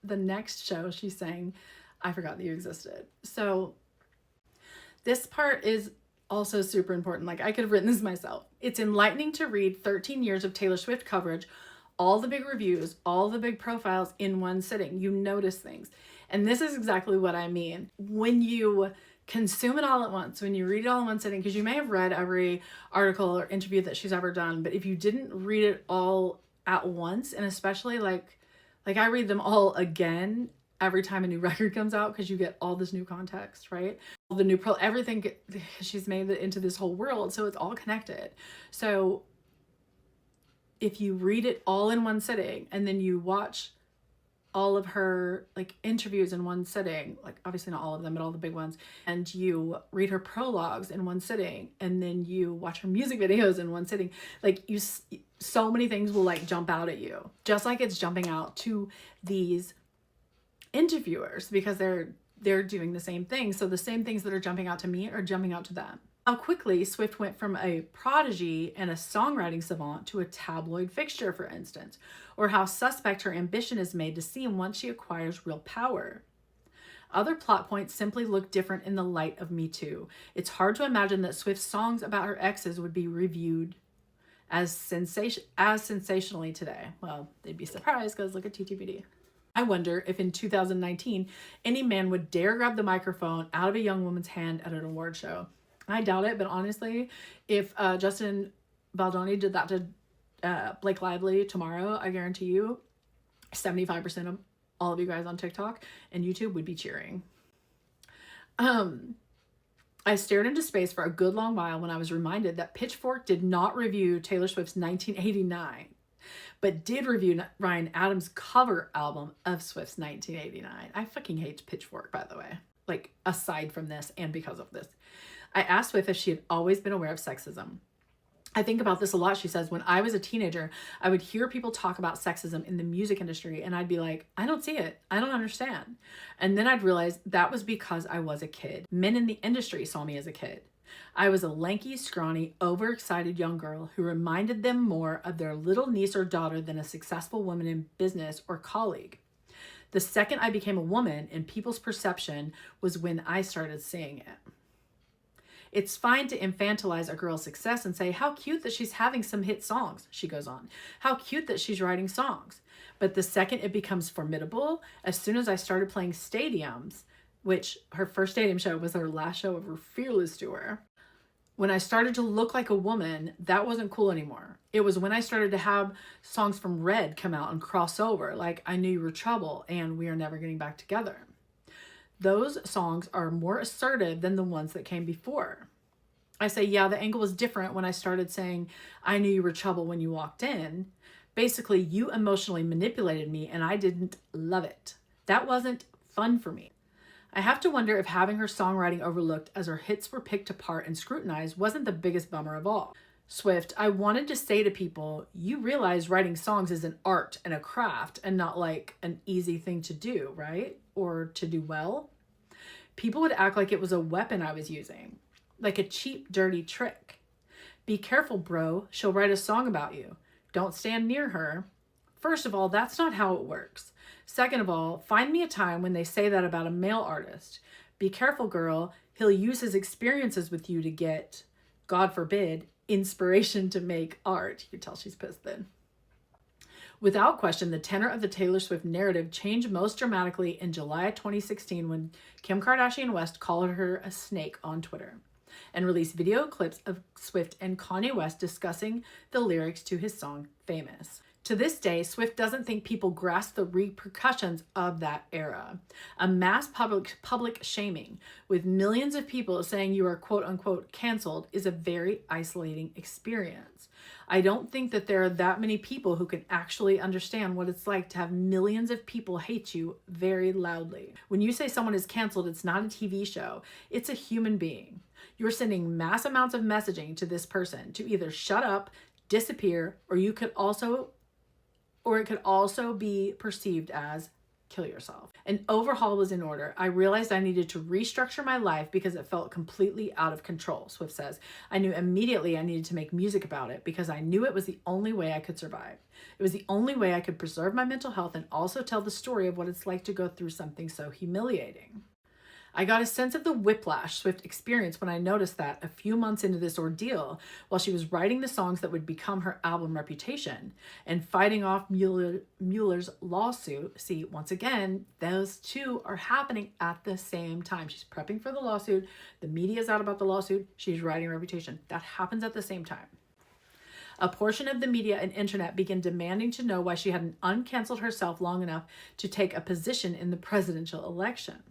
[SPEAKER 1] the next show she sang, I Forgot That You Existed. So this part is also super important. Like, I could have written this myself. It's enlightening to read 13 years of Taylor Swift coverage, all the big reviews, all the big profiles in one sitting. You notice things. And this is exactly what I mean. When you consume it all at once, when you read it all in one sitting, because you may have read every article or interview that she's ever done, but if you didn't read it all at once, and especially like I read them all again every time a new record comes out, because you get all this new context, right? All the new everything, she's made it into this whole world, so it's all connected. So if you read it all in one sitting, and then you watch all of her like interviews in one sitting, like obviously not all of them, but all the big ones, and you read her prologues in one sitting, and then you watch her music videos in one sitting, like so many things will like jump out at you, just like it's jumping out to these interviewers, because they're doing the same thing. So the same things that are jumping out to me are jumping out to them. How quickly Swift went from a prodigy and a songwriting savant to a tabloid fixture, for instance, or how suspect her ambition is made to seem once she acquires real power. Other plot points simply look different in the light of Me Too. It's hard to imagine that Swift's songs about her exes would be reviewed as sensationally today. Well, they'd be surprised, because look at TTBD. I wonder if in 2019, any man would dare grab the microphone out of a young woman's hand at an award show. I doubt it, but honestly, if Justin Baldoni did that to Blake Lively tomorrow, I guarantee you 75% of all of you guys on TikTok and YouTube would be cheering. I stared into space for a good long while when I was reminded that Pitchfork did not review Taylor Swift's 1989, but did review Ryan Adams' cover album of Swift's 1989. I fucking hate Pitchfork, by the way. Like, aside from this and because of this. I asked Swift if she had always been aware of sexism. I think about this a lot. She says, when I was a teenager, I would hear people talk about sexism in the music industry, and I'd be like, I don't see it. I don't understand. And then I'd realize that was because I was a kid. Men in the industry saw me as a kid. I was a lanky, scrawny, overexcited young girl who reminded them more of their little niece or daughter than a successful woman in business or colleague. The second I became a woman in people's perception was when I started seeing it. It's fine to infantilize a girl's success and say, how cute that she's having some hit songs, she goes on. How cute that she's writing songs. But the second it becomes formidable, as soon as I started playing stadiums, which her first stadium show was her last show of her Fearless tour, when I started to look like a woman, that wasn't cool anymore. It was when I started to have songs from Red come out and cross over, like I Knew You Were Trouble and We Are Never Getting Back Together. Those songs are more assertive than the ones that came before. I say, yeah, the angle was different when I started saying, I knew you were trouble when you walked in. Basically, you emotionally manipulated me and I didn't love it. That wasn't fun for me. I have to wonder if having her songwriting overlooked as her hits were picked apart and scrutinized wasn't the biggest bummer of all. Swift, I wanted to say to people, you realize writing songs is an art and a craft and not like an easy thing to do, right? Or to do well. People would act like it was a weapon I was using, like a cheap, dirty trick. Be careful, bro. She'll write a song about you. Don't stand near her. First of all, that's not how it works. Second of all, find me a time when they say that about a male artist. Be careful, girl. He'll use his experiences with you to get, God forbid, inspiration to make art. You can tell she's pissed then. Without question, the tenor of the Taylor Swift narrative changed most dramatically in July 2016 when Kim Kardashian West called her a snake on Twitter and released video clips of Swift and Kanye West discussing the lyrics to his song Famous. To this day, Swift doesn't think people grasp the repercussions of that era. A mass public shaming with millions of people saying you are quote unquote canceled is a very isolating experience. I don't think that there are that many people who can actually understand what it's like to have millions of people hate you very loudly. When you say someone is canceled, it's not a TV show. It's a human being. You're sending mass amounts of messaging to this person to either shut up, disappear, or it could also be perceived as kill yourself. An overhaul was in order. I realized I needed to restructure my life because it felt completely out of control, Swift says. I knew immediately I needed to make music about it because I knew it was the only way I could survive. It was the only way I could preserve my mental health and also tell the story of what it's like to go through something so humiliating. I got a sense of the whiplash Swift experienced when I noticed that a few months into this ordeal, while she was writing the songs that would become her album Reputation and fighting off Mueller's lawsuit. See, once again, those two are happening at the same time. She's prepping for the lawsuit. The media's out about the lawsuit. She's writing Reputation. That happens at the same time. A portion of the media and internet began demanding to know why she hadn't uncanceled herself long enough to take a position in the presidential election.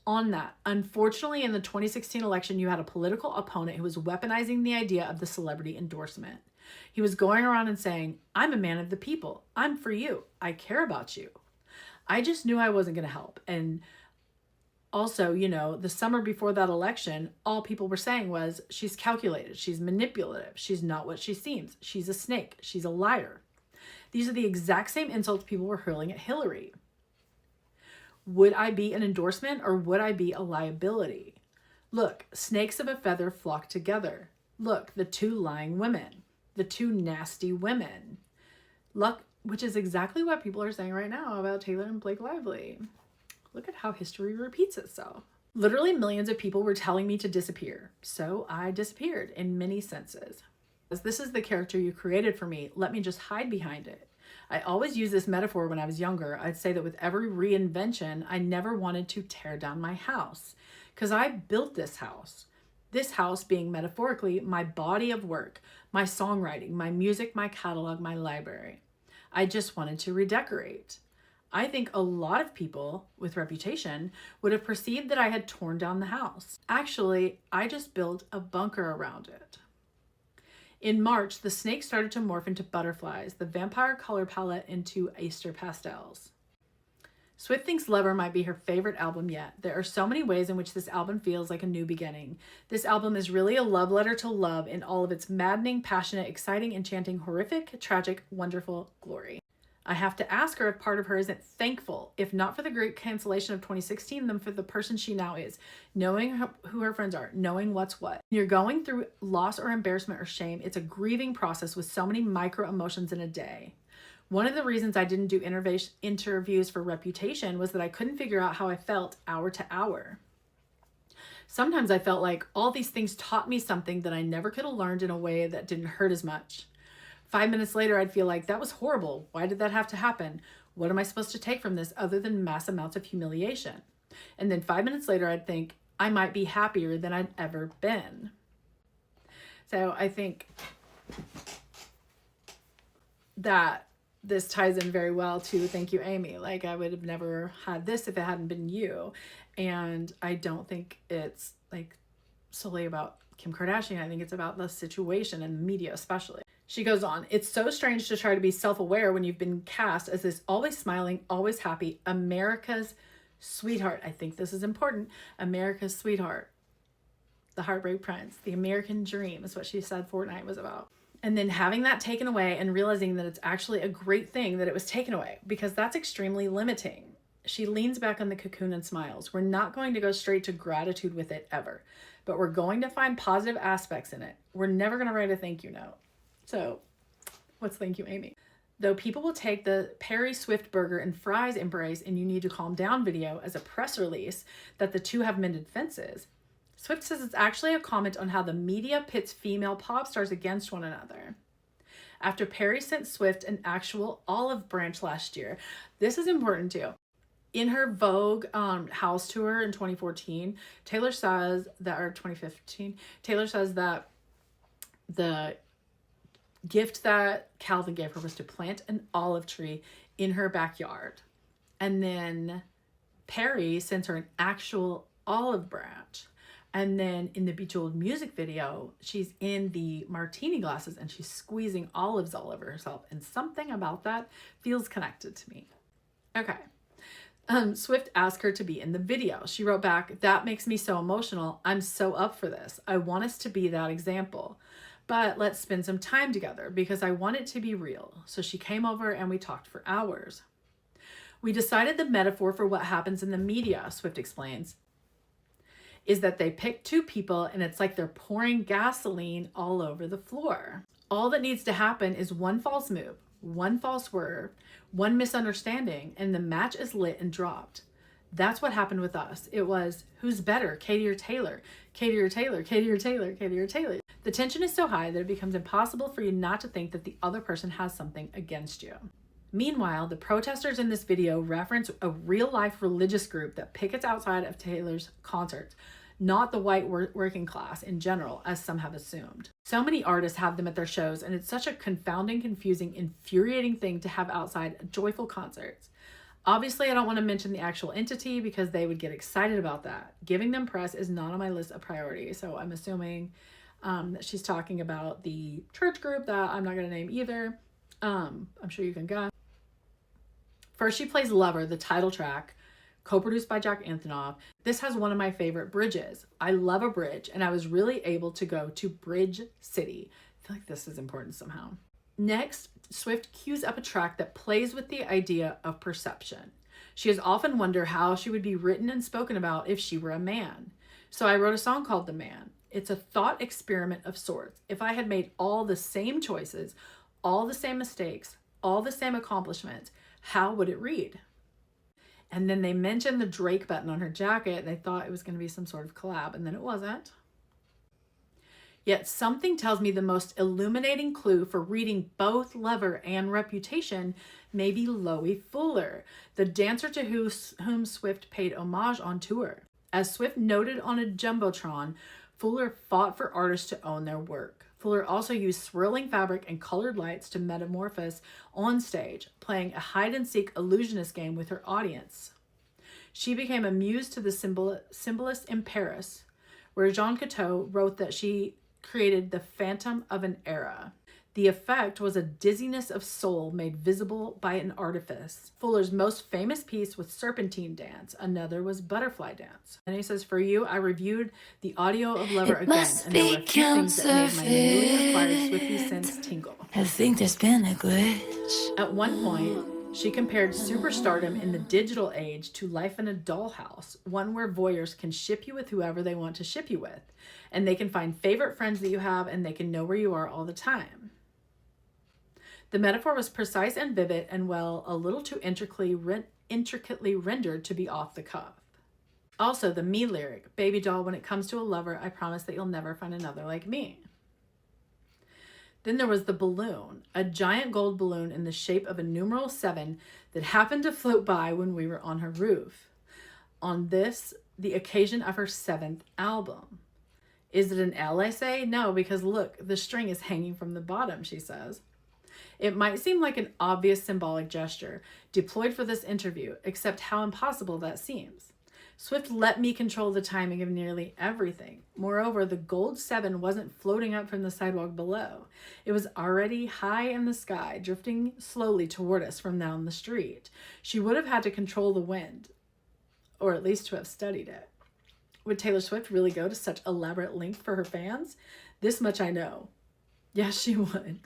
[SPEAKER 1] On that, unfortunately, in the 2016 election, you had a political opponent who was weaponizing the idea of the celebrity endorsement. He was going around and saying, I'm a man of the people. I'm for you. I care about you. I just knew I wasn't going to help. And also, the summer before that election, all people were saying was, she's calculated. She's manipulative. She's not what she seems. She's a snake. She's a liar. These are the exact same insults people were hurling at Hillary. Would I be an endorsement or would I be a liability? Look, snakes of a feather flock together. Look, the two lying women, the two nasty women. Look, which is exactly what people are saying right now about Taylor and Blake Lively. Look at how history repeats itself. Literally millions of people were telling me to disappear. So I disappeared in many senses. As this is the character you created for me, let me just hide behind it. I always use this metaphor when I was younger. I'd say that with every reinvention, I never wanted to tear down my house because I built this house. This house being metaphorically my body of work, my songwriting, my music, my catalog, my library. I just wanted to redecorate. I think a lot of people with Reputation would have perceived that I had torn down the house. Actually, I just built a bunker around it. In March, the snake started to morph into butterflies, the vampire color palette into Easter pastels. Swift thinks Lover might be her favorite album yet. There are so many ways in which this album feels like a new beginning. This album is really a love letter to love in all of its maddening, passionate, exciting, enchanting, horrific, tragic, wonderful glory. I have to ask her if part of her isn't thankful, if not for the great cancellation of 2016, then for the person she now is, knowing who her friends are, knowing what's what. When you're going through loss or embarrassment or shame, it's a grieving process with so many micro emotions in a day. One of the reasons I didn't do interviews for Reputation was that I couldn't figure out how I felt hour to hour. Sometimes I felt like all these things taught me something that I never could have learned in a way that didn't hurt as much. 5 minutes later, I'd feel like that was horrible. Why did that have to happen? What am I supposed to take from this other than mass amounts of humiliation? And then 5 minutes later, I'd think I might be happier than I'd ever been. So I think that this ties in very well to Thank You, Amy. Like, I would have never had this if it hadn't been you. And I don't think it's like solely about Kim Kardashian. I think it's about the situation and the media especially. She goes on, it's so strange to try to be self-aware when you've been cast as this always smiling, always happy, America's sweetheart. I think this is important. America's sweetheart. The Heartbreak Prince. The American dream is what she said Fortnite was about. And then having that taken away and realizing that it's actually a great thing that it was taken away, because that's extremely limiting. She leans back on the cocoon and smiles. We're not going to go straight to gratitude with it ever, but we're going to find positive aspects in it. We're never going to write a thank you note. So what's thank you, Amy? Though people will take the Perry Swift burger and fries embrace and you need to calm down video as a press release that the two have mended fences, Swift says it's actually a comment on how the media pits female pop stars against one another. After Perry sent Swift an actual olive branch last year, this is important too. In her Vogue house tour in 2014, Taylor says that, or 2015, Taylor says that the gift that Calvin gave her was to plant an olive tree in her backyard. And then Perry sends her an actual olive branch. And then in the Bejeweled music video, she's in the martini glasses and she's squeezing olives all over herself. And something about that feels connected to me. Okay. Swift asked her to be in the video. She wrote back, "That makes me so emotional. I'm so up for this. I want us to be that example. But let's spend some time together because I want it to be real." So she came over and we talked for hours. "We decided the metaphor for what happens in the media," Swift explains, "is that they pick two people and it's like they're pouring gasoline all over the floor. All that needs to happen is one false move, one false swerve, one misunderstanding, and the match is lit and dropped. That's what happened with us. It was, who's better, Katie or Taylor? Katie or Taylor? Katie or Taylor? Katie or Taylor? The tension is so high that it becomes impossible for you not to think that the other person has something against you." Meanwhile, the protesters in this video reference a real-life religious group that pickets outside of Taylor's concerts, not the white working class in general, as some have assumed. So many artists have them at their shows, and it's such a confounding, confusing, infuriating thing to have outside joyful concerts. Obviously, I don't want to mention the actual entity because they would get excited about that. Giving them press is not on my list of priorities, so I'm assuming that she's talking about the church group that I'm not going to name either. I'm sure you can guess. First, she plays Lover, the title track, co-produced by Jack Antonoff. This has one of my favorite bridges. I love a bridge, and I was really able to go to Bridge City. I feel like this is important somehow. Next, Swift cues up a track that plays with the idea of perception. She has often wondered how she would be written and spoken about if she were a man. So I wrote a song called The Man. It's a thought experiment of sorts. If I had made all the same choices, all the same mistakes, all the same accomplishments, how would it read? And then they mentioned the Drake button on her jacket. They thought it was going to be some sort of collab, and then it wasn't. Yet something tells me the most illuminating clue for reading both Lover and Reputation may be Loie Fuller, the dancer to whom Swift paid homage on tour. As Swift noted on a Jumbotron, Fuller fought for artists to own their work. Fuller also used swirling fabric and colored lights to metamorphose on stage, playing a hide-and-seek illusionist game with her audience. She became a muse to the symbolists in Paris, where Jean Cocteau wrote that she created the phantom of an era. The effect was a dizziness of soul made visible by an artifice. Fuller's most famous piece was Serpentine Dance. Another was Butterfly Dance. And he says, "For you, I reviewed the audio of Lover again, and there were a few things that made my newly acquired Swiftie sense tingle."
[SPEAKER 2] I think there's been a glitch.
[SPEAKER 1] At one point, she compared superstardom in the digital age to life in a dollhouse, one where voyeurs can ship you with whoever they want to ship you with, and they can find favorite friends that you have, and they can know where you are all the time. The metaphor was precise and vivid and, well, a little too intricately rendered to be off the cuff. Also, the me lyric, "Baby doll, when it comes to a lover, I promise that you'll never find another like me." Then there was the balloon, a giant gold balloon in the shape of a numeral 7 that happened to float by when we were on her roof. On this, the occasion of her 7th album. Is it an L, I say? No, because look, the string is hanging from the bottom, she says. It might seem like an obvious symbolic gesture deployed for this interview, except how impossible that seems. Swift let me control the timing of nearly everything. Moreover, the gold 7 wasn't floating up from the sidewalk below. It was already high in the sky, drifting slowly toward us from down the street. She would have had to control the wind, or at least to have studied it. Would Taylor Swift really go to such elaborate length for her fans? This much I know. Yes, she would.